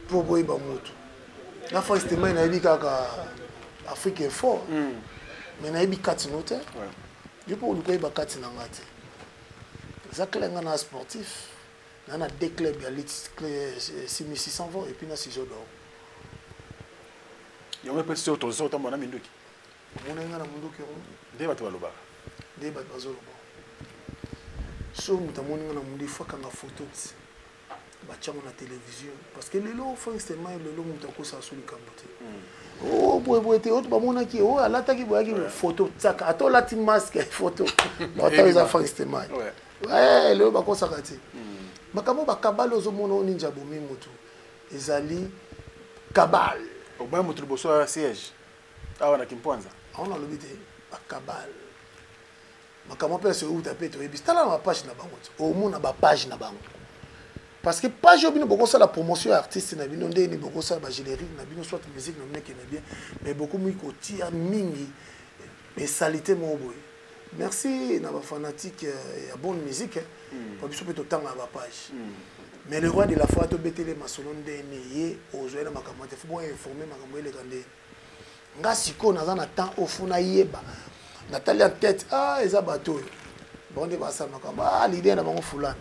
pour boire bamoto. La fois c'était moi na bika Afrique Info. Mais na bika tinote. Du coup on doit ba kati na ngati. Ça clenga na sportif. Na na deux clubs ya lit 6600 et puis na 6 d'or. Il y a un peu de autorisation au Mona Minduki. On a un Minduki. Des bateaux à l'oba. Des bateaux à l'oba. So, nous avons une photo. La télévision. Parce que les lots, forcément, les lots, nous avons sur le camoté. Oh, boy, t'es autre, bah, qui, oh, là, t'as qui, photo, tac, attends, là, tu masques, photo. Bah, t'as les affaires, forcément. Ouais, le bah, ça gâté. Bah, comment, bah, cabal, aux hommes, ninja, bomi, moto. Ezali, cabal. Au bas, moto, le soir, siège. Ah, on a qui me pointe ça. On a le bide, bah, cabal. Bah, comment, peut se où t'as pété, et puis, t'as là, ma page, na bango. Au moins, na ba page, na bango. Parce que pas j'ai bien beaucoup ça la promotion artiste na bino ndeni beaucoup ça ba générique na bino soit musique na mnek na bien mais beaucoup muy côté mingi mais salité mon boy. Merci na ba fanatique ya bonne musique pour biso peut autant na ba page. Mais le roi de la foi to betele masolo ndeni ye ozoela makamate faut bien informer makambo ele kande. Nga siko na za na temps au funa yeba. Natali en tête ah eza bateau. Bon de ba ça makambo ah l'idée na bango fulani.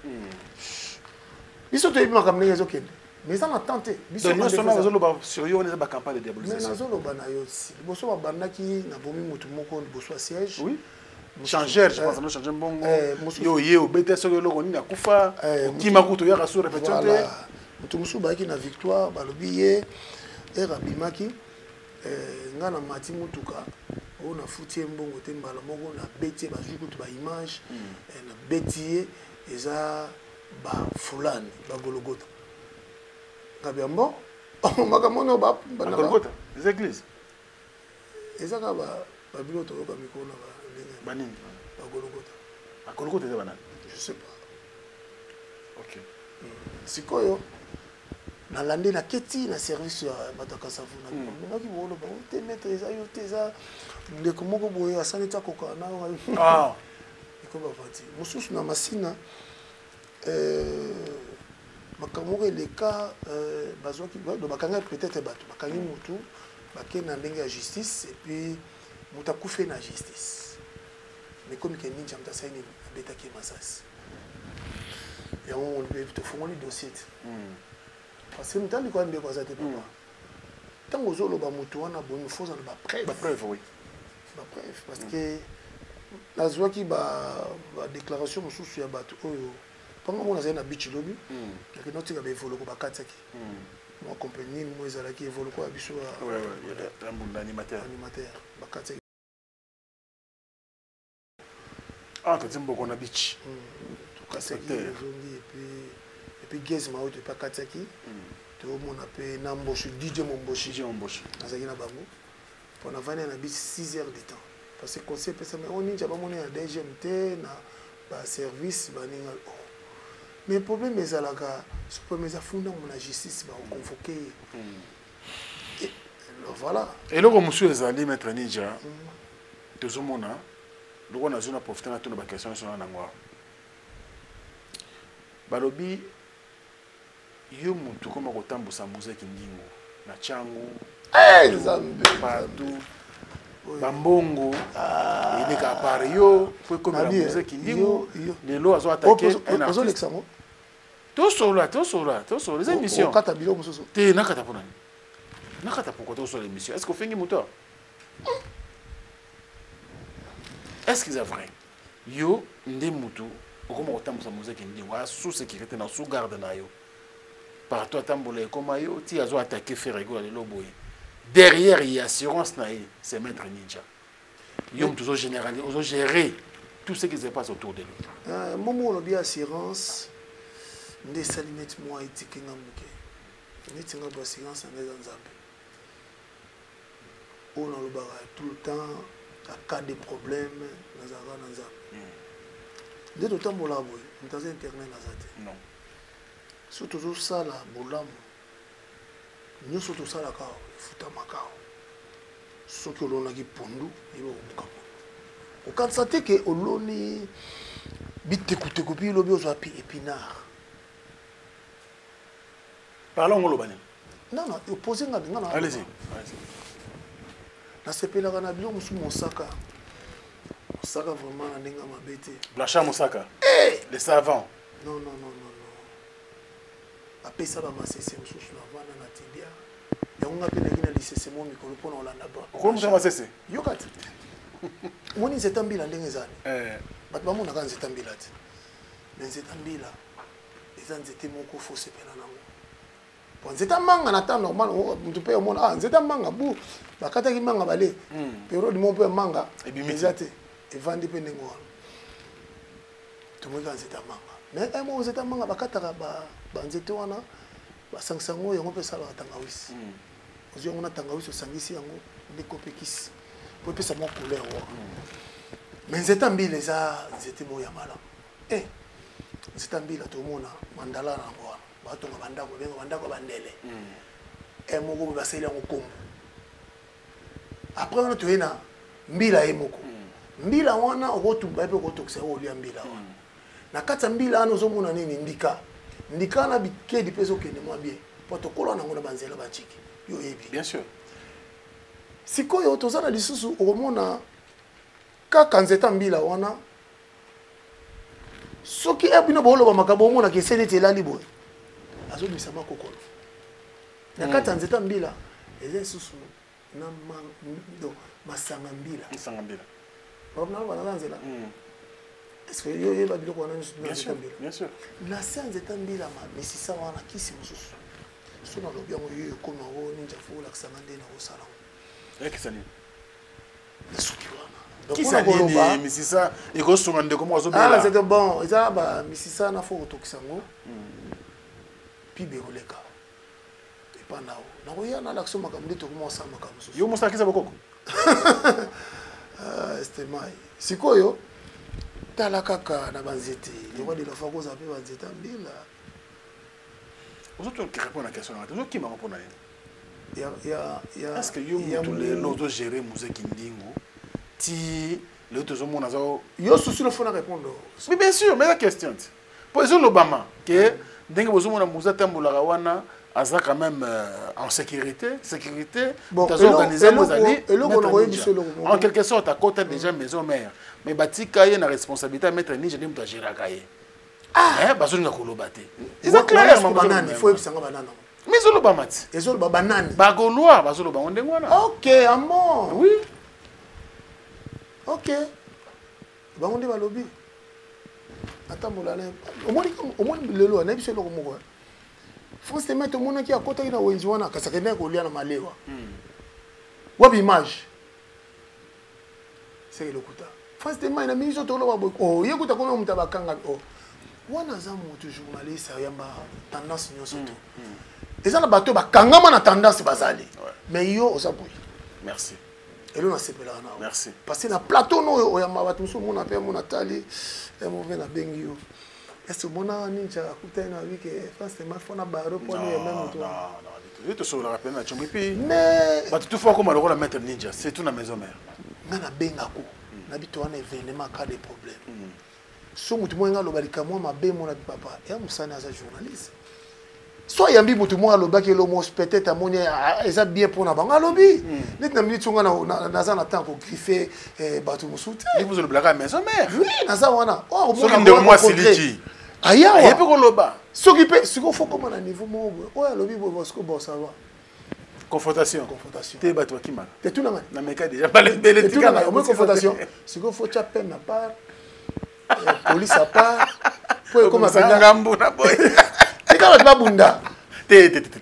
Ils sont tous les gens mais ça m'a tenté. Donc nous sommes sur une campagne de diabolisation. Mais nous sommes aussi. Nous sommes qui na bomi mutu moko boso siège. Oui. Changer, je pense, nous changer bongo. Yo bete so lo koni na kufa. Kima kuto ya rasu répétition. Mutu musu ba ki na victoire balobiye era bimaki ngana mati mutuka. On a foutu mbongo te mbala moko na beti ba jukutu ba image na beti eza ba fulani ba Golgotha kabiambo makamono ba Golgotha les églises ezaka ba biloto yoka mikona ba banini ba Golgotha Akoloko te banane. Je sais pas. OK. Sikoyo nalande na keti na service ya bataka savuna. Naki bolo ba te mettre eza yo teza ndeko moko boye asani ta koka na. Ah. Iko ba fati. Mususu na masina makamoko eleka bazwaki do bakanga peut-être bato bakangi mutu bakena ndenge ya justice et puis mutakufe na justice. Mais comme que ninja mtasaini abetaki masasi. Et on te font les dossiers. Parce que nous avons dit que ça tant que nous avons une fausse preuve. Oui. Parce que la joie qui la déclaration sous sur bateau. Pendant qu'on a un beach lobby, il y a notre qui évolue au Bakataki. Moi compagnie moi ils qui évolue quoi biso. Ouais ouais, il y a un bon animateur. Bakataki. Ah, tu as dit qu'on a beach. Et puis Gez Mao de Pakataki, tout le monde appelle Namboshi, DJ Momboshi. Nazaki na bango. Pour na vana na 6 heures de temps. Parce que conseil personne on n'y a pas monnaie à DGMT na ba service baninga. Mais le problème est là que super mes afunda mon justice va convoquer. Et voilà. Et là comme monsieur ezali maître Ninja. Tout le monde le on a zone profiter na tout na question sur na ngwa. Balobi yo mutu koma kotambusa muziki ndingo na changu partout bambongo il ka par yo faut comme la muziki ndingo lelo azo attaquer azo lexamo to sola les émissions kata bilo mususu te nakata ponani nakata pourquoi to sola émission est-ce qu'on fait moteur est-ce que c'est vrai yo ndé mutu comment autant de musique indien sous sécurité na sous garde na yo partout tambolé comme yo ti azo attaquer Ferrego le loboy derrière il y a assurance na c'est maître Ninja yo toujours général ozo gérer tout ce qui se passe autour de lui momo lo bien assurance ndé salinette moi itiki ngamuke ndé nga assurance na nzambe on a le bara tout le temps à cas de problème na zara na nzambe. Dès le temps, on a internet. Non. Surtout ça, là, nous surtout ça, là, il faut que l'on a dit pondu, il va au cas ça, c'est que l'on est vite écouté, copié, l'on a épinard. Parlons au Lobané. Non, non, opposé à non. Allez-y. Dans ce pays-là, on a bien mon sac. Saka vraiment na ndenga mabete. Blacha Moussaka. Les savants. Non. Après ça va masese mususu na vana na tibia. Ya unga pena kina lisese mo mikolo pona olanda ba. Ko musa masese. Yokati. Moni zetambila ndenge zani. Bat ba mona kan zetambila ti. Mais zetambila eza nzete moko fausse pena nango. Bon zetamanga na temps normal mutu pe omona zetamanga bu bakata ki manga bale. Période mo pe manga ezate. Et vendre pe nengo to mo kan zeta manga mais ay mo zeta manga bakataka ba nzete wana ba sangsango yango pe sala tangawisi ozo ngona tangawisi osangisi yango ndeko pekisi po pesa mo couleur wa mais nzeta mbile za nzete mo ya mala nzeta mbila to mona mandala na ngwa ba to ngabandako benga bandako bandele moko ba sele yango kombo après on to ina mbila moko mbila wana okotumba pe okotokisa olia mbila wana na kati ya mbila wana ozomona nini ndika na bikedi mpe ezokende mwa bien po tokola nango na banzela bachiki yo yebi bien sûr sikoyo toza na lisusu okomona kaka nzeta mbila wana soki ebino boloba makambo omona keseli ete elali boye azobimisa makokolo na kati ya nzeta mbila eza lisusu na masanga mbila est-ce que yo yeba biloko wana bien sûr na séance etambila mais si ça wana kisi mususu so na lobi yango yo ekoma o ninja fo la kisanga nde na osala kisani suki wana kisani misisa ekosunga ndeko mo azobela c'est bon eza ba misisa na fo otokisa ngo puis bekoleka epana o na koya na l'action makambo nde tokoma osala makambo mususu yo mosala kisa bokoko C'était mai. Sikoyo, tala kaka na banzete le roi de la fois koza pe banzete mbila Aujourd'hui, tu réponds à la question. Qui m'a répondu? Est-ce que vous avez géré Musée Kindingo? Si le autre monde a yo souci le faut répondre. Oui, bien sûr, mais la question. Pour exemple, l'Obama, que dès que vous avez Musée Tambula Aza quand même en sécurité. Bon, organisé en quelque sorte à côté déjà maison mère. Mais bati kaye na responsabilité à mettre ni je n'aime pas gérer kaye. Ah, parce que nous avons battu. Ils ont clairement banane, il faut que ça banane. Mais ils ont bamati. Ils ont banane. Bagoloa, ils ont banane. OK, amon. Oui. OK. Bangonde ba lobby. Attends molala. Au moins le lo na biso lo moko. France te mettre mon qui à côté na wenzi wana kasakene ko lia na malewa. Wabi image. C'est le kuta. France te mai na miso to lo ba oh yekuta ko mutaba kanga oh. Wana za moto journaliste yamba tendance nyoso to. Eza na bato ba kangama na tendance bazali. Mais yo osaboui. Merci. Et là on a sepela na. Merci. Parce que na plateau no yamba bato muso mona pe mona tali e mo ve na bengi yo. Est-ce que mon ninja écoutez na vie que France te mai fona baro pour lui même toi. Non, je te sauve la rappel na chombi puis. Mais ba tout fois comme le rôle mettre ninja, c'est tout na maison mère. Na benga ko. Na bito wana événement cas des problèmes. So mutu mwenga lobalika mwa mabe mona papa ya musana za journaliste so yambi mutu mwa lobaki lo mos peut-être amoni eza bien pour na banga lobi net na minute nga na za na temps pour griffer batu musuti ni vous le blaga maison mère oui na za wana oh so ki moi siliki aya wa pe ko loba so ki pe siko faut comment na niveau mo oh lobi bo parce que bon ça va confrontation te batu ki mal te tout na meka déjà pas les belles tika na confrontation siko faut cha peine na part police à part pour comment ça ngambu na boy et quand tu vas bunda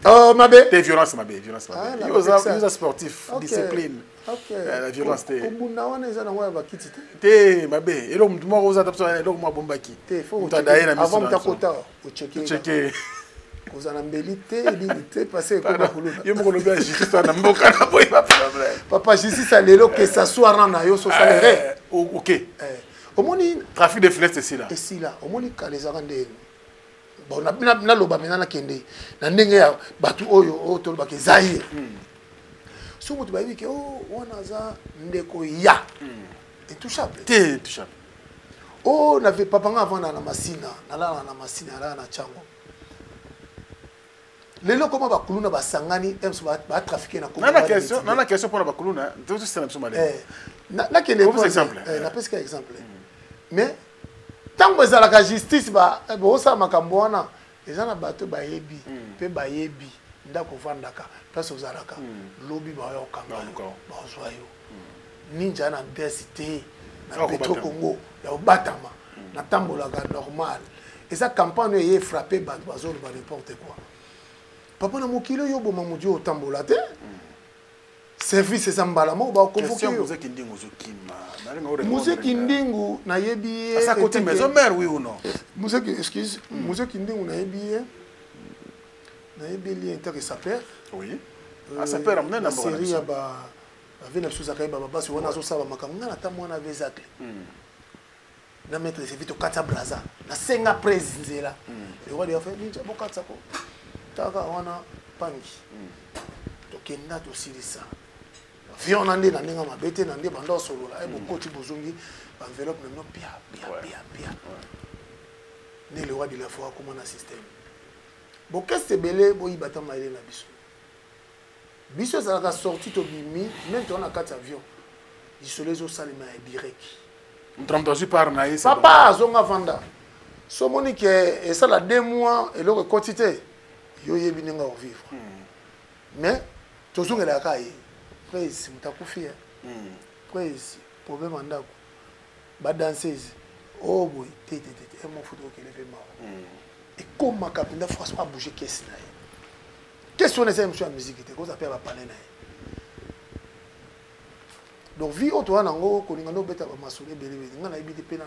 oh ma bé t'es violence yo sportif discipline la violence t'es bunda wana eza na wa bakiti t'es ma bé et donc moi rosa tapso et donc moi bombaki t'es faut avant ta kota o checker kozana mbelité limité passer comme kuluna yo moko lobi justice na mboka na boy pas problème papa justice à lelo que ça soit rana yo so salaire OK omoni trafic de flèches c'est là et si là omoni kalezaka nde bon na loba mena na kende na ndenge ya batu oyo to loba ke zaire so mutu ba biki oh wana za ndeko ya intouchable oh n'avait pas panga avant na masina na la na chango lelo koma bakuluna basangani emso ba trafiquer na komba na question pour la bakuluna tout c'est na biso malé na kende exemple na pesque exemple mais tant que la justice ba bosa makambo wana eza na bato bayebi pe bayebi ndako vandaka place ozalaka lobi ba yo kanga ba ozwayo ninja na densité na Petro Congo ya obatama na tambolaka normal eza campagne ye frapper bato bazolo ba n'importe quoi papa na mokilo yo boma mudi o tambola te service ezambala mo ba convoquer Musée Kindingu na yebi à sa côté maison mère oui ou non Musée Kindingu na yebi li inter sa père oui à sa père amena na série ba avec na suza kai baba basi wana zo saba makamanga na tamwa na vezacle na mettre c'est vite au kata braza na senga presidela et wali fait ni jabo kata ko taka wana pangi to kenda to silisa vion nande na ninga mabete nande banda solola e bokoti bozongi enveloppe non bien ne le roi de la foi comment na système bon qu'est-ce que belé bo ibata maile na biso ça la sortie to bimi même on a 4 avions isolé zo salima e direct on trompe par na isa papa zonga vanda so monique et ça la 2 mois et le quantité yo yebi ninga au vivre mais tozonga la kai praise mutakufia praise problème andako ba danseuse oh boy tete et mon photo que le fait mal et comment capitaine France pas bouger caisse na question est monsieur la musique te ko ça peut ba parler na donc vi auto wana ngo ko linga no beta ba masole belebe nga na yebi te pena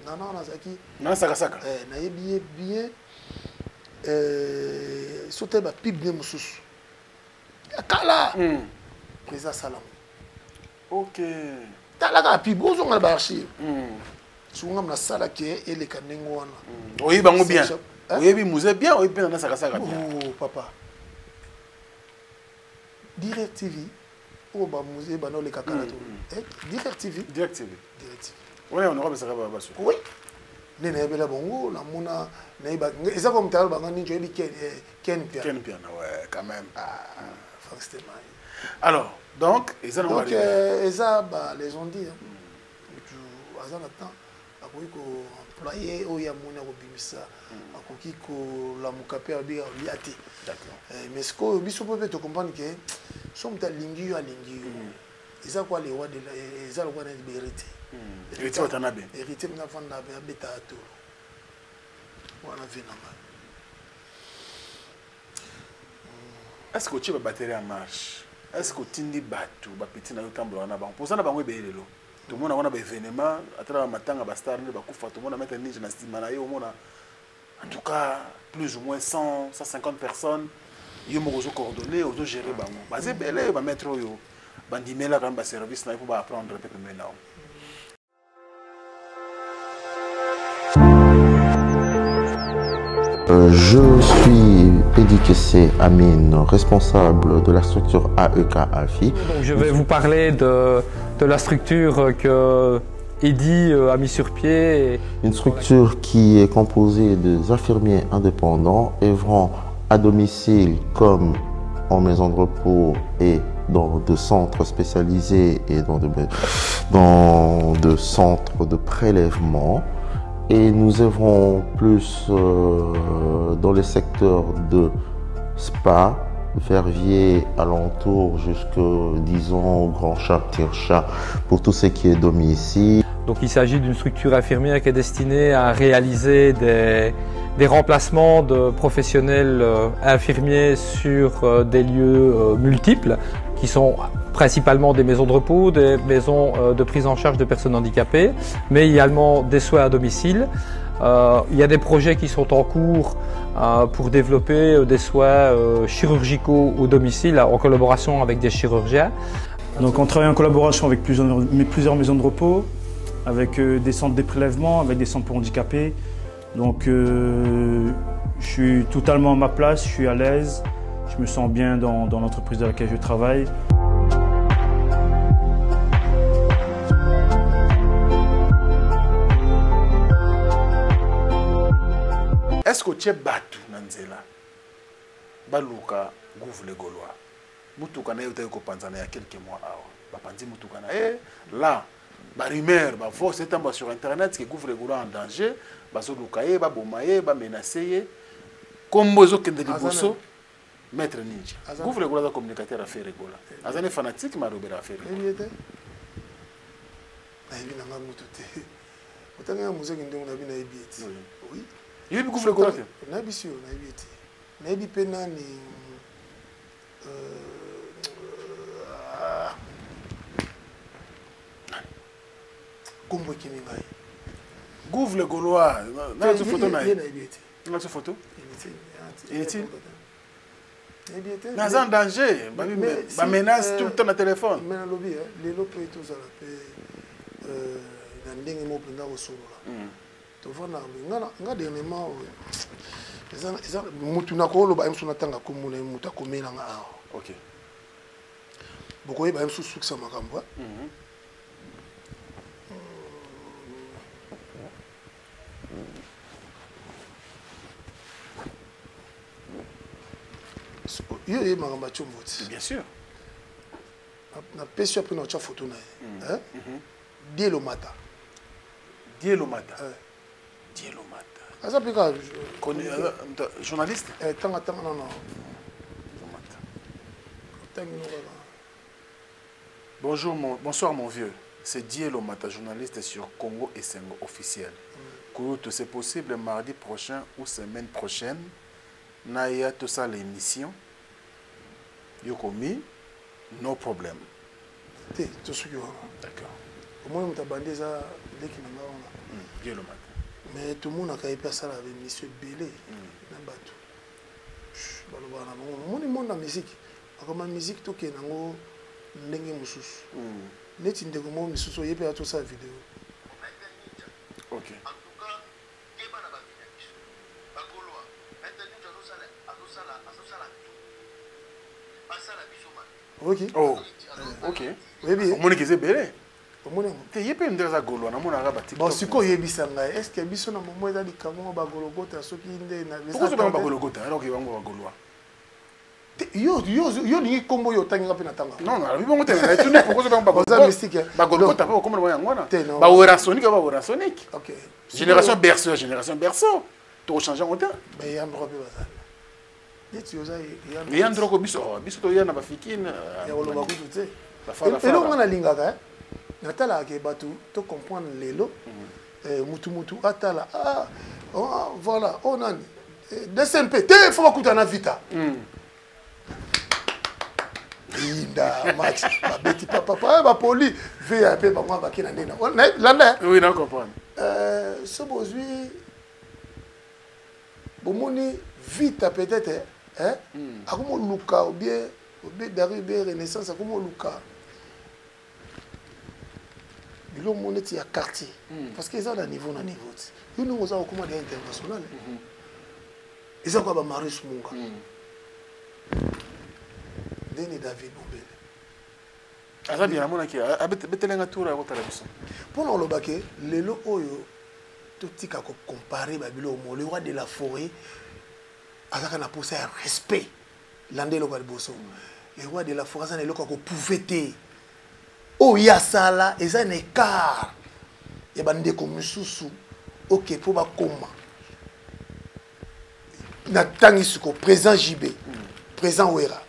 nana na zaki na saka na yebi bien sauter ba pipe bien mususu akala président salam OK tala ka pipe bozonga ba archive souvent na sala ke et les kanengo wana oui bango bien oui bi musée bien oui bien na saka bien oh papa Direct TV oh ba musée ba no le kakala to Direct TV oui on aura ça va baso oui ne na bela bongo la mona na ba eza comme tal ba ngani joyebi Ken piano ouais quand même forcément alors donc ils ont les ont dit aza na temps akoki koemploye oyo amoni akobimisa akoki kolamuka mpe abika kolia te mais sikoyo biso mpo mpe tocomprendre ke so moto alingi yo alingi yo eza kwa lewa eza lokwa na hérité hérité mna afanda be abeta atolo wana ve na ngai est-ce que otie babatterie en marche est-ce que otindi bato bapeti na yo tambola wana bango mpoza na bango ebelelo tomona wana baévénement atala bamatanga bastar nde bakufa tomona maître ninja na nsima na ye omona en tout cas plus ou moins 100 150 personnes yo moko ozocoordonne ozogérer bango baza ebele bamaître oyo bandimelaka na baservice na ye mpo baapprendre mpe pembeni nao Je suis Edikessé Amine, responsable de la structure AEK AFI. Donc je vais vous parler de la structure que Eddy a mis sur pied. Une structure qui est composée des infirmiers indépendants œuvrant à domicile comme en maison de repos et dans de centres spécialisés et dans de centres de prélèvement. Et nous œuvrons plus dans les secteurs de spa, verviers, alentours, jusque, disons, grand chat, petit chat, pour tout ce qui est domicile. Donc il s'agit d'une structure infirmière qui est destinée à réaliser des remplacements de professionnels infirmiers sur des lieux multiples, qui sont principalement des maisons de repos, des maisons de prise en charge de personnes handicapées, mais également des soins à domicile. Il y a des projets qui sont en cours pour développer des soins chirurgicaux au domicile en collaboration avec des chirurgiens. Donc on travaille en collaboration avec plusieurs maisons de repos, avec des centres de prélèvement, avec des centres pour handicapés. Donc je suis totalement à ma place, je suis à l'aise, je me sens bien dans l'entreprise dans laquelle je travaille. Est-ce que tu es battu Nanzela baluka Gouv le Gaulois mutuka na yote ko panzana ya quelques mois awa bapanzi mutuka na là ba rumeur ba force etamba sur internet que Gouv le Gaulois en danger bazoluka ye ba bomaye ba menacer kombo zo kende liboso maître ninja Gouv le Gaulois communicateur affaire Gola azane fanatique ma robera affaire ayi na ngamutote otanga muziki ndongo na bina ibiti oui il Gouv le Gaulois na bisio na ibiti na ibi pena ni kombo kini ngai Gouv le Gaulois na zo photo na ibiti na zo photo ibiti mais en danger ba menace tout le temps na téléphone mais na lobby les lopé tout ça la na ndenge mo penda osolola to vana nga dernièrement eza mutu na ko loba emsuna tanga komuna mutu akomela nga awa OK bokoye ba emsu sukisa makambo yo ye makambo chomvoti bien sûr na pesi après na cha photo na hein Dieu le mata Asa pika journaliste tanga non bonsoir mon vieux, c'est Dieu Lomata, journaliste sur Congo et Sengo officiel. C'est possible mardi prochain ou semaine prochaine. Naya tout ça l'émission. Yokomi, no problème. D'accord. Au moins, tu as bandé ça dès qu'il y a un mais tout le monde a fait ça avec M. Bélé. Mon monde la musique. Comme la musique, tout est dans le monde. Net in the moment, Misuso, you pay to sa vidéo. Ok. Ok. Oh. Ok. Oui, bien. On monnaie qui est belé. Tu es pas une Golo, on a un bon, si quoi yebisanga, est-ce que biso na moment ezali kamo ba Golgotha soki inde na pourquoi tu vas pas Golgotha alors qu'il va ba Goloa yo ni kombo yo tanga pe na tanga non non bibo ngote na tu ne pourquoi tu vas pas Golgotha mystique ba Golgotha pas comme le ngwana ba Wera Sonic OK génération berceau tu changer en temps mais ya ndro pe baza dit yo za ya ndro ko biso to ya na ba fikine ya wolo ba kutu te et lo ngana lingaka natala ke batu to comprendre lelo mutu atala voilà on a DSMP te faut kuta na vita inda match ba beti papa ba poli VIP ba mwa ba kina ndena landa oui na comprendre so bozui bomoni vita peut-être akomo luka ou bien d'arriver renaissance akomo luka bilo moneti ya quartier parce que ils ont un niveau ils nous ont comment des international ils ont quoi ba Marius Munga Deni David Bombele aza bien amona ki abetelenga tour ya kotala biso pona olobake lelo oyo totika ko comparer ba bilo mo le roi de la forêt azaka na posa ya respect landelo kwa liboso le roi de la forêt azana eloko ko pouvete o ya sala eza un écart ya bandeko misusu OK pour ba koma na tangi suko présent JB présent Wera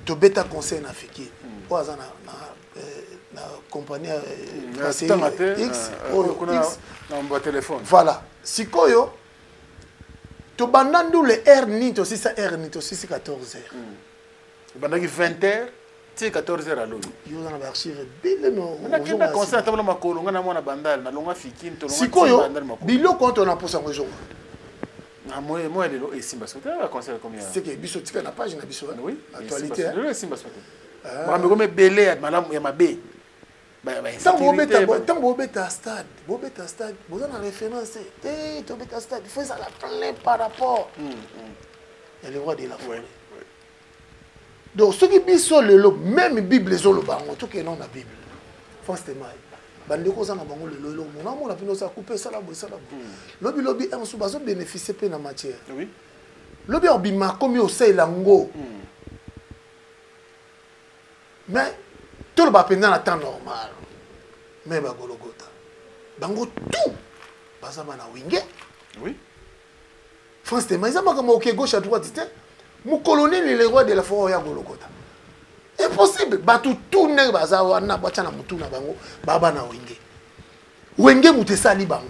to beta conseil na fiki o azana na compagnie X na téléphone voilà sikoyo to bandandu le R ni to 6 R ni to 6 14h bandaki 20h 14h à l'eau. Yo dans l'archive bile no. Na kenda conseil tabla makolo ngana mwana bandal na longa fikini to longa bandal makolo. Bilo quand on a pour ça ngozo. Na moi lelo e simba sote va conseil combien? C'est que biso tika na page na biso. Oui, actualité. Lelo simba sote. Ba me comme belé ya malamu ya mabe. Ba Tant beta stade, vous en référence to beta stade, il faut ça la plein par rapport. Et le roi de la forêt. Donc, ce qui est sur le même Bible, les autres, tout qui est dans la Bible. Forcément. Bandeko za na bango le lo mona mona pino sa couper ça la bo. Lobby en sous bazo bénéficier pe na matière. Oui. Lobby obima comme au sei lango. Mais tout le bapenda na temps normal. Mais ba Golgotha. Bango tout. Baza na winge. Oui. Forcément, ils ont comme OK gauche à droite, mon colonel est le roi de la forêt à Golgotha. Impossible. Batu tout ne baza wana bacha na mutu na bango baba na wenge. Wenge mutesali bango.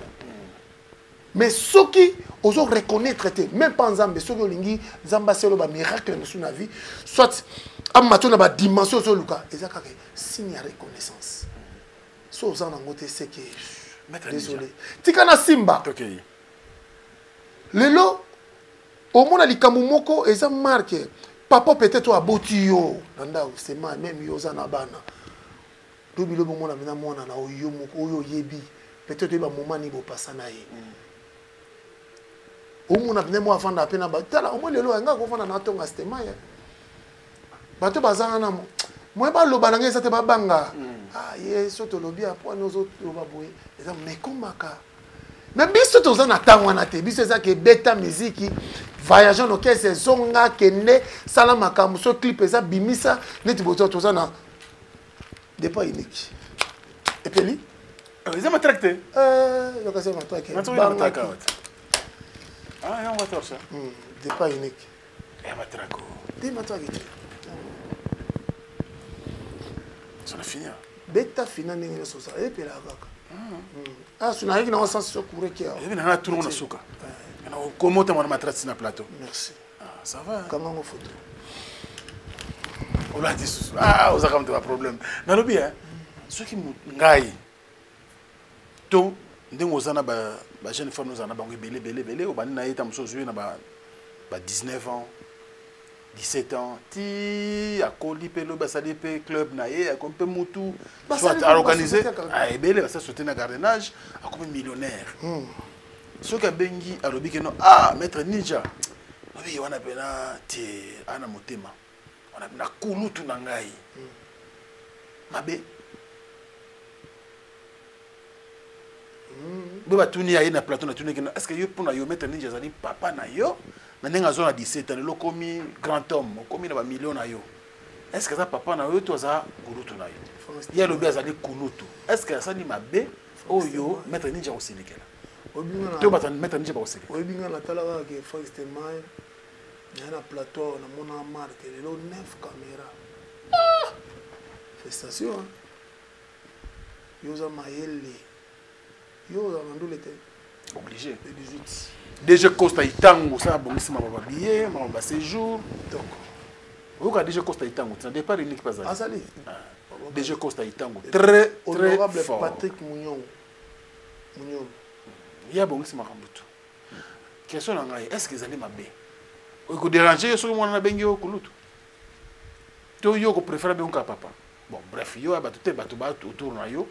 Mais ceux qui osent reconnaître même pas Nzambe ceux qui olingi Nzamba selo ba miracle na suna vie soit amato na ba dimension so luka ezaka ke signe ya reconnaissance. So za na ngote c'est que désolé. Tikana Simba. OK. Lelo au monde likambo moko eza marque papa peut-être aboti yo nanda c'est même yo za na bana to bilo bomona mena mona na yo moko oyo yebi peut-être ba moment ni bo passa na ye o mona bine mo afanda pena ba tala o mo lelo nga ko fana na tonga stema ya bato bazanga na mo ba loba na ngeza te ba banga ye soto lobi apo no zo loba boye eza mekomaka. Mais biso toza na tango na te biso eza ke beta musique voyageant no kese zonga kende sala makambo so clip eza bimisa neti bozo toza na départ unique et puis li ils ont tracté yo ka se ma tracté on va faire ça départ unique et ma traco dis ma tracté ça a fini beta fina ningi so ça et puis la kaka suna hiki na sens so courir qui a na tout le monde suka na comment tu m'as matrace na plateau merci ça va comment on photo on a dit on a comme un problème na lobi ceux qui ngai to ndengo zana ba jeune femme nous ana bango belé au bani na eta msozo na ba 19 ans 17 ans ti akoli pe loba sali pe club na ye akoli pe mutu soit à organiser a ebele basa sauter na gardenage akomi millionnaire soki abengi alobi ke no maître ninja obi wana pena ti ana motema wana pena kulutu na ngai mabe beba tuni ya ye na plateau na tuni ke est-ce que yo pona yo maître ninja zali papa na yo na ndenge azona 17 ans lelo komi grand homme komi na ba million na yo est-ce que ça papa na yo to za kulutu na yo ya lobi azali kulutu est-ce que ça ni mabe oyo maître ninja osilekela to bata maître ninja ba osilekela oyebinga na talaka ke Fox Temai na plateau na mona marque lelo 9 caméra félicitations yoza mayele yoza mandule te obligé le 18 déjà Costa Itango ça bongisi ma baba billet ma baba séjour donc oka déjà Costa Itango ça départ unique pas ça azali déjà Costa Itango très honorable fort Patrick Munyong ya bongisi ma kambutu question na ngai est-ce que ezali mabe ko déranger so mo na bengi okulutu to yo ko préférer be onka papa bon bref yo abatu te batu autour na yo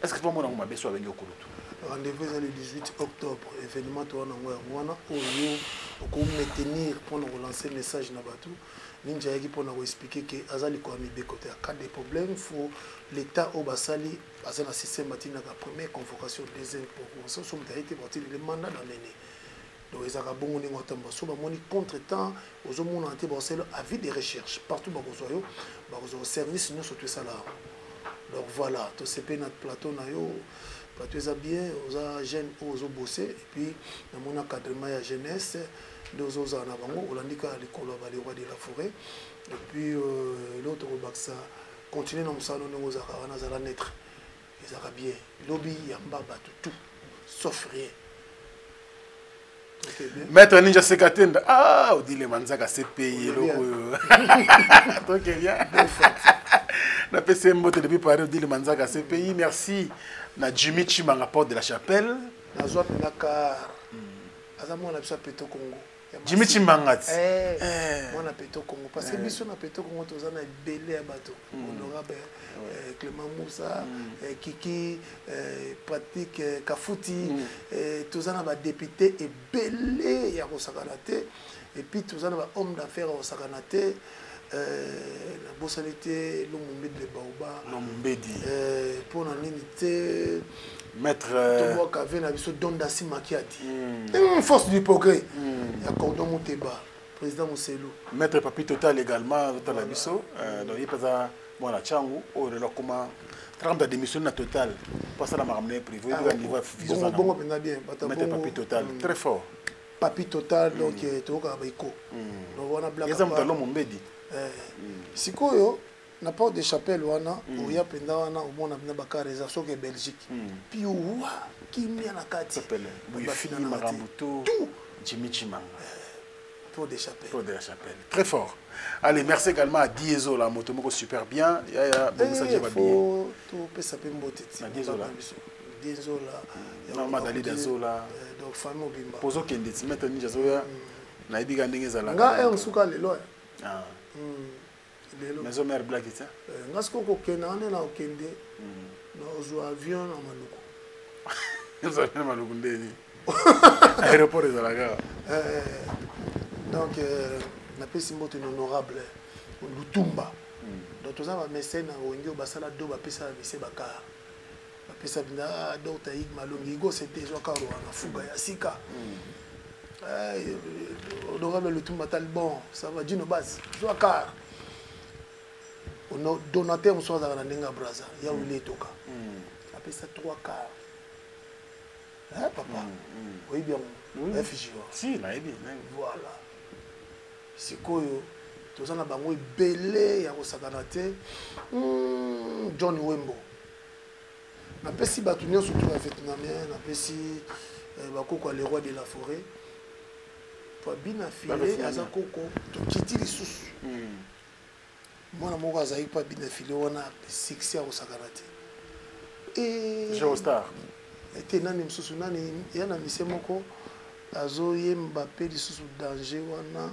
est-ce que mo na mabe so bengi okulutu rendez-vous le 18 octobre événement to na ngwana oyo ko maintenir pour nous relancer message na batu ninja yaki pour nous expliquer que azali ko amibe côté à cas de problème faut l'état au basali azana système matina la première convocation deuxième convocation sur m'arrêter partir le mandat d'amener donc ils ont bon ningo tamba so ba moni contretemps aux hommes on ba c'est avis de recherche partout ba kozoyo ba kozo service nous surtout ça là donc voilà tout c'est notre plateau na yo plateau ça bien aux jeunes aux bosser et puis dans mon encadrement ya jeunesse deux aux en avant olandika likolo ba les rois de la forêt et puis l'autre baksa continuer dans ça nous aux wana za la naître ils ont bien lobby yamba tout sauf rien. Maître Ninja Sekatenda, Odile Manzaka s'est payé. Donc, bien. Na PC Mbote depuis Paris, Odile Manzaka s'est payé. Merci. Na Jimmy Chimanga porte de la chapelle. Na Zoa Penakar. Azamo na Peto Congo. Jimmy Chimanga. Moi na Peto Congo. Parce que biso na Peto Congo, tous en a belé à bateau. Honorable Clément Moussa, Kiki, Patrick Kafouti, tous en a député et belé à Rosaganate. Et puis tous en a homme d'affaires à Rosaganate. La bossalité, l'homme de Baoba. L'homme pour la unité. Maître Tomo Kavena biso Dondasi Makiati. Force du progrès. Il y a Cordon Mouteba, président Mousselo. Maître Papi Total également, Total Abisso. Donc il y a bon la Tchangou, au relais comment 30 démission na Total. Pas ça la marmée privée. Bon bien. Maître Papi Total, très fort. Papi Total donc Toka Baiko. Donc on a blague. Ils ont talon mon bédi. Sikoyo. Na porte de chapelle wana oya penda wana omona bina bakareza soke Belgique puis wa kimia na kati chapelle buyefina marambuto Jimmy Chimanga porte de chapelle très fort. Allez, merci également à Dieso la moto moko super bien ya bon ça j'ai pas bien to pesa pe mbote na Dieso là na madali dazola donc famille bimba pozo kende mettre ninja zoya na ibika ndenge zala nga suka lelo maison mère black ça ngasko ko kena na okende na ozo avion na maluku nous avons maluku ndeni aéroport de la gare donc na pesi mbote honorable Lutumba donc tous va mécène na wengi basala do ba pesa bise bakar ba pesa binda docteur Ig Malongi go c'était zo karo na fuga ya sika honorable Lutumba talbon ça va dino base zo kar on donateur on soit dans la Nenga Braza ya où il est toka après ça 3 quarts hein papa oui bien FJ si na ebi voilà sikoyo tozana bango belé ya kosakana te John Wembo na pesi batu nyonso to ya vietnamien na pesi bakoko les rois de la forêt Fabina filé azakoko to kiti lisusu mwana moko azali pa bina fili wana succès ya kosakana te Geostar ete nani msusu nani yana mise moko azoyemba pe lisusu danger wana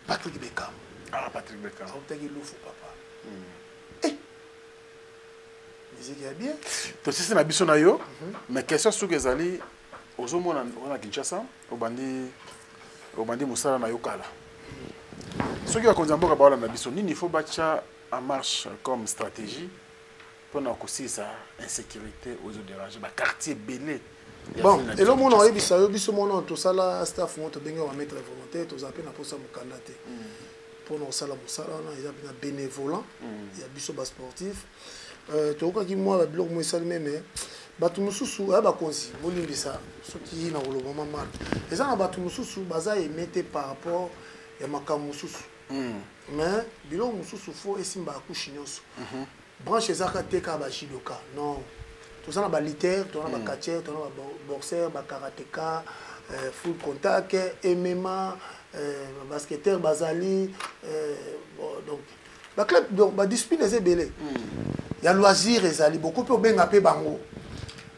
Patrick Beckham. Ah, Patrick Beckham. On t'a dit l'oufou, papa. Musique est bien. Donc, si c'est la biso na yo, mais question sur que Zali, aux hommes on a Kinshasa, au bandi Moussala na yo kala. Ce qui va conduire à parler na biso, il faut battre en marche comme stratégie pour nous aussi ça insécurité aux autres déranger, bah quartier belé. Bon, et là mon a bisa yo biso mon tout ça là staff on te benga va mettre volontaire, tous appels na pour ça mukanda te. Pour nous sala Moussala on a bien bénévolant, il y a biso bas sportif. Toka ki moi ba blog mo salme mais batu mususu aba konzi bolimbisa soki na lo mama mal eza na batu mususu baza emete par rapport ya makamu mususu mais bilo mususu fo esimba akushi nyonso branche ezaka teka ba shidoka non to ça na ba liter to na ba catcher to na ba boxeur ba karatéka full contact MMA basketteur bazali donc ba club donc ba discipline ezebele ya loisir ezali beaucoup pe benga pe bango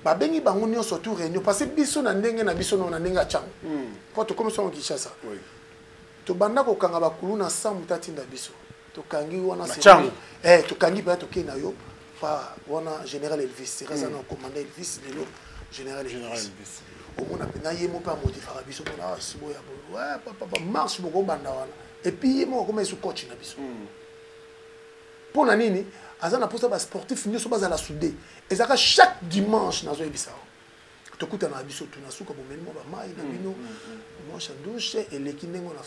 ba bengi bango nyo surtout réunion parce que biso na ndenge na biso na ndenge chang quand to comme ça on Kinshasa to banda ko kanga ba kulu na samu tatinda biso to kangi wana chang to kangi pa to kena yo pa wana général Elvis reza na commandant Elvis lelo général Elvis au mona pena yemo pa motifa biso na sibo ya bo ouais papa marche boko banda wana et puis yemo comme eso coach na biso pour na nini azana pour ça ba sportif nyo so bazala soudé ezaka chaque dimanche nazo ebisa to kuta na biso tu na suka bomeno ba mai na bino moi chandouche et l'équinengo na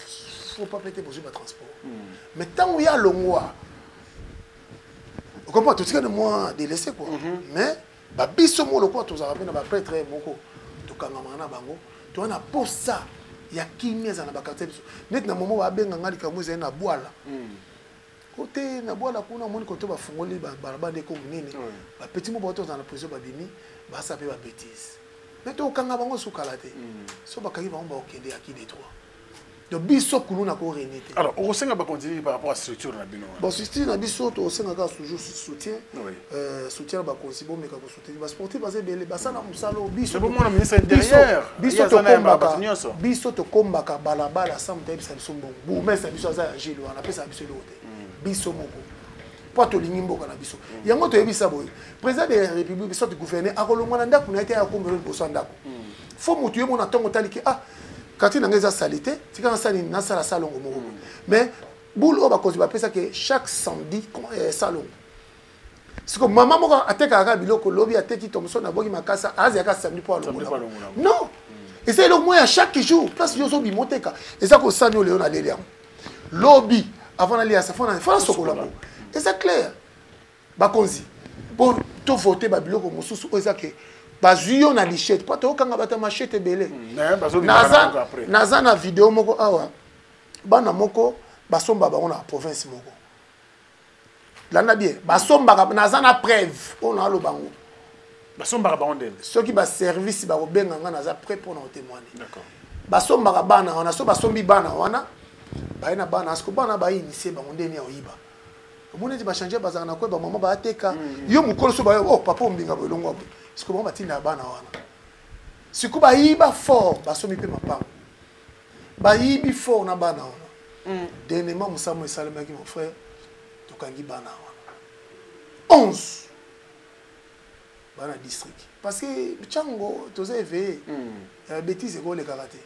faut pas péter pour ba transport mais tant il y a longwa on comprend tout ce que de moi délaissé quoi mais ba biso mo lokwa to za na ba prêtre moko to kanga mana bango to na pour ça ya kimia za na ba quartier biso net na momo ba benga ngali kamuze na bwala côté na bola kuna moni côté ba fungoli ba barabande ko munini ba petit mo boto na position ba bimi ba sa pe ba bêtise mais to kanga bango sukala te so ba kangi bango ba okende aki des trois donc biso kulu na ko renité alors on senga ba continuer par rapport à structure na bino bon structure na biso to senga ka toujours soutien soutien ba konsibo mais ka ko soutenir ba sportif ba zebele ba sana musalo biso bon mon ministre derrière biso to komba biso to komba ka balabala sa mutabi sa biso mbongo mais sa biso za jilo na pesa biso lote biso moko po to lingimbo kana biso yango to yebisa boy président de la république biso to gouverner akolongwa na ndako na ete ya kombelo boso ndako fo mutu yemo na tongo taliki kati na ngeza salité tika na sali na sala salongo moko mais boule o ba kozi ba pesa que chaque samedi salon siko mama moko ateka ka biloko lobi ateki tomso na boki makasa azi aka samedi po alongo non et c'est le moyen chaque jour place yo so bi moteka et ça ko sanyo leo na leliam lobby avant d'aller à sa fin sokola et c'est clair bakonzi pour tout voter babilo ko mususu oza ke bazuyo na lichette pas to kanga bata machette belé naza na vidéo moko awa bana moko basomba bango na province moko landa bien basomba naza na preuve on a lo bango basomba bango ndele ceux qui ba service ba ko benga nga naza prêt pour na témoigner d'accord basomba bana wana so basombi bana wana baina bana asko bana ba initier ba ndeni ya oyiba omone ti ba changer bazana na ko ba mama ba ateka yo mukolo so ba oh papa ombinga bo longo bo siko mama tinda bana wana siko ba yiba fort ba somi pe mapango ba yibi fort na bana wana dernièrement musamo esalema ki mon frère to kangi bana wana 11 bana district parce que chango toza éveillé bêtise ko le karaté.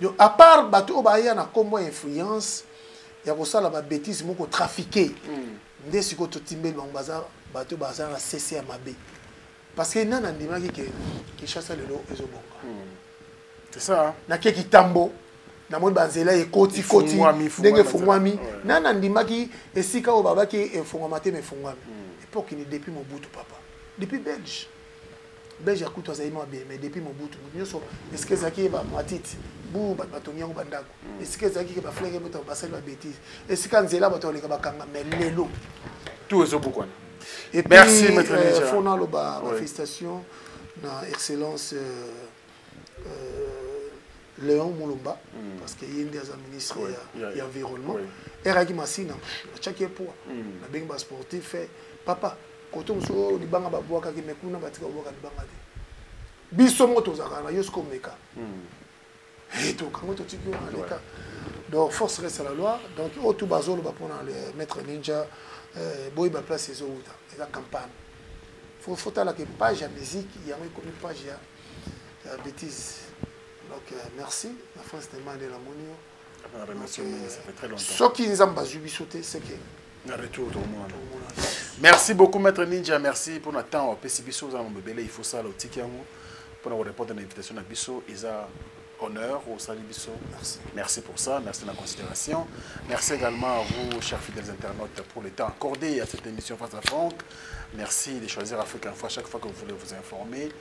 Donc, à part bateau baya na kombo influence ya ko sala ba bêtise moko trafiquer ndé siko to timbe bango baza bateau baza na CC mabe parce que nana ndima ki chassa le lo ezobonga c'est ça na ke kitambo na moni banzela e koti ndenge fungwami nana ndima ki esika o baba ki fungwama te me fungwami époque ni depuis Mobutu papa depuis Belge à couteau zaïma mais depuis Mobutu nyoso est-ce que zaki ba matiti bu ba batonyango bandako est-ce que zaki ba flègue moto ba sala bêtise est-ce que nzela bato le ka kanga mais lelo tout est beaucoup et puis merci maître Niger fona lo ba félicitations na excellence Léon Moulumba parce que yende as ministre et environnement eraki masina chaque point na benga ba sportif fait papa koto muso di banga babwaka ki mekuna batika bwaka di banga te biso moto zakana yosko meka Et tout, comment tu dis l'état. Donc, force reste à la loi. Donc, au tout bazo, pour le maître ninja, boy va placer les autres, la campagne. Il faut que la page à musique, il y a une page à bêtise. Donc, merci. La France demande de la monnaie. Ça fait très longtemps. Ce qui nous a sauté, c'est que. Merci beaucoup, Maître Ninja. Merci pour notre temps. Il faut ça, pour nous répondre à l'invitation à Bisso. Ils ont honneur au Sali Bisso. Merci. Merci pour ça. Merci de la considération. Merci également à vous, chers fidèles internautes, pour le temps accordé à cette émission Face à Franck. Merci de choisir Afrique Info à chaque fois que vous voulez vous informer.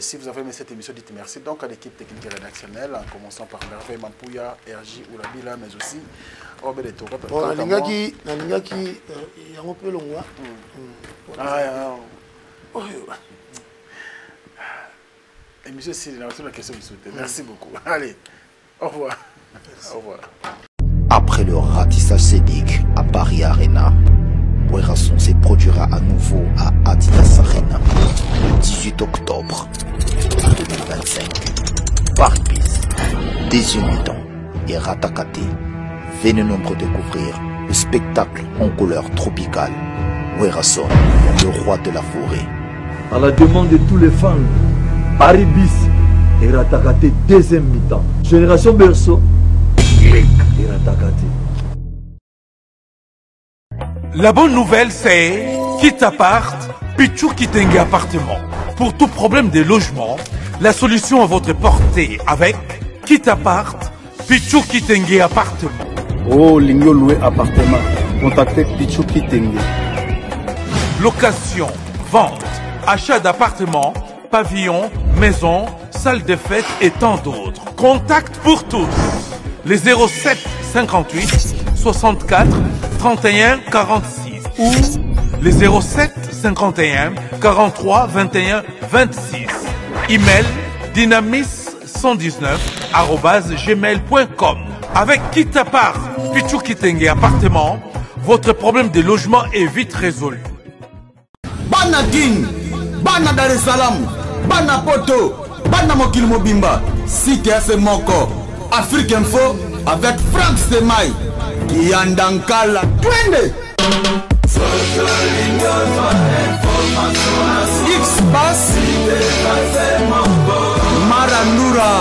Si vous avez aimé cette émission, dites merci donc à l'équipe technique et rédactionnelle, en commençant par Merveille Mampouya, RJ Oulabila, mais aussi Robert Eto. Bon, il y a un peu long. Émission Syrie, la question de soutenir. Merci beaucoup. Allez, au revoir. Merci. Au revoir. Après le ratissage scénique à Paris Arena, Werason se produira à nouveau à Adidas Arena le 18 octobre 2025. Paris Bis, Désir mi-temps et Ratakate. Venez nombreux découvrir le spectacle en couleur tropicale. Werason, le roi de la forêt. À la demande de tous les fans, Paris Bis et Ratakate deuxième mi-temps. Génération Berceau et Ratakate. La bonne nouvelle, c'est Kitapart, Pichou Kitenge Appartement. Pour tout problème de logement, la solution à votre portée avec Kitapart, Pichou Kitenge Appartement. Oh, Lingo loué appartement. Contactez Pichou Kitenge. Location, vente, achat d'appartements, pavillons, maisons, salles de fête et tant d'autres. Contact pour tous. Les 07 58 64 31 46 ou les 07 51 43 21 26. Email dynamis119@gmail.com. Avec Kitapart, Pichou Kitenge Appartement, votre problème de logement est vite résolu. Bana King, Bana Dar es Salaam, Bana Poto, Bana Mokil Mobimba, CTF Moko, Afrique Info avec Franck Semaï, Yandankala, Twende. X-Bass, Maranura.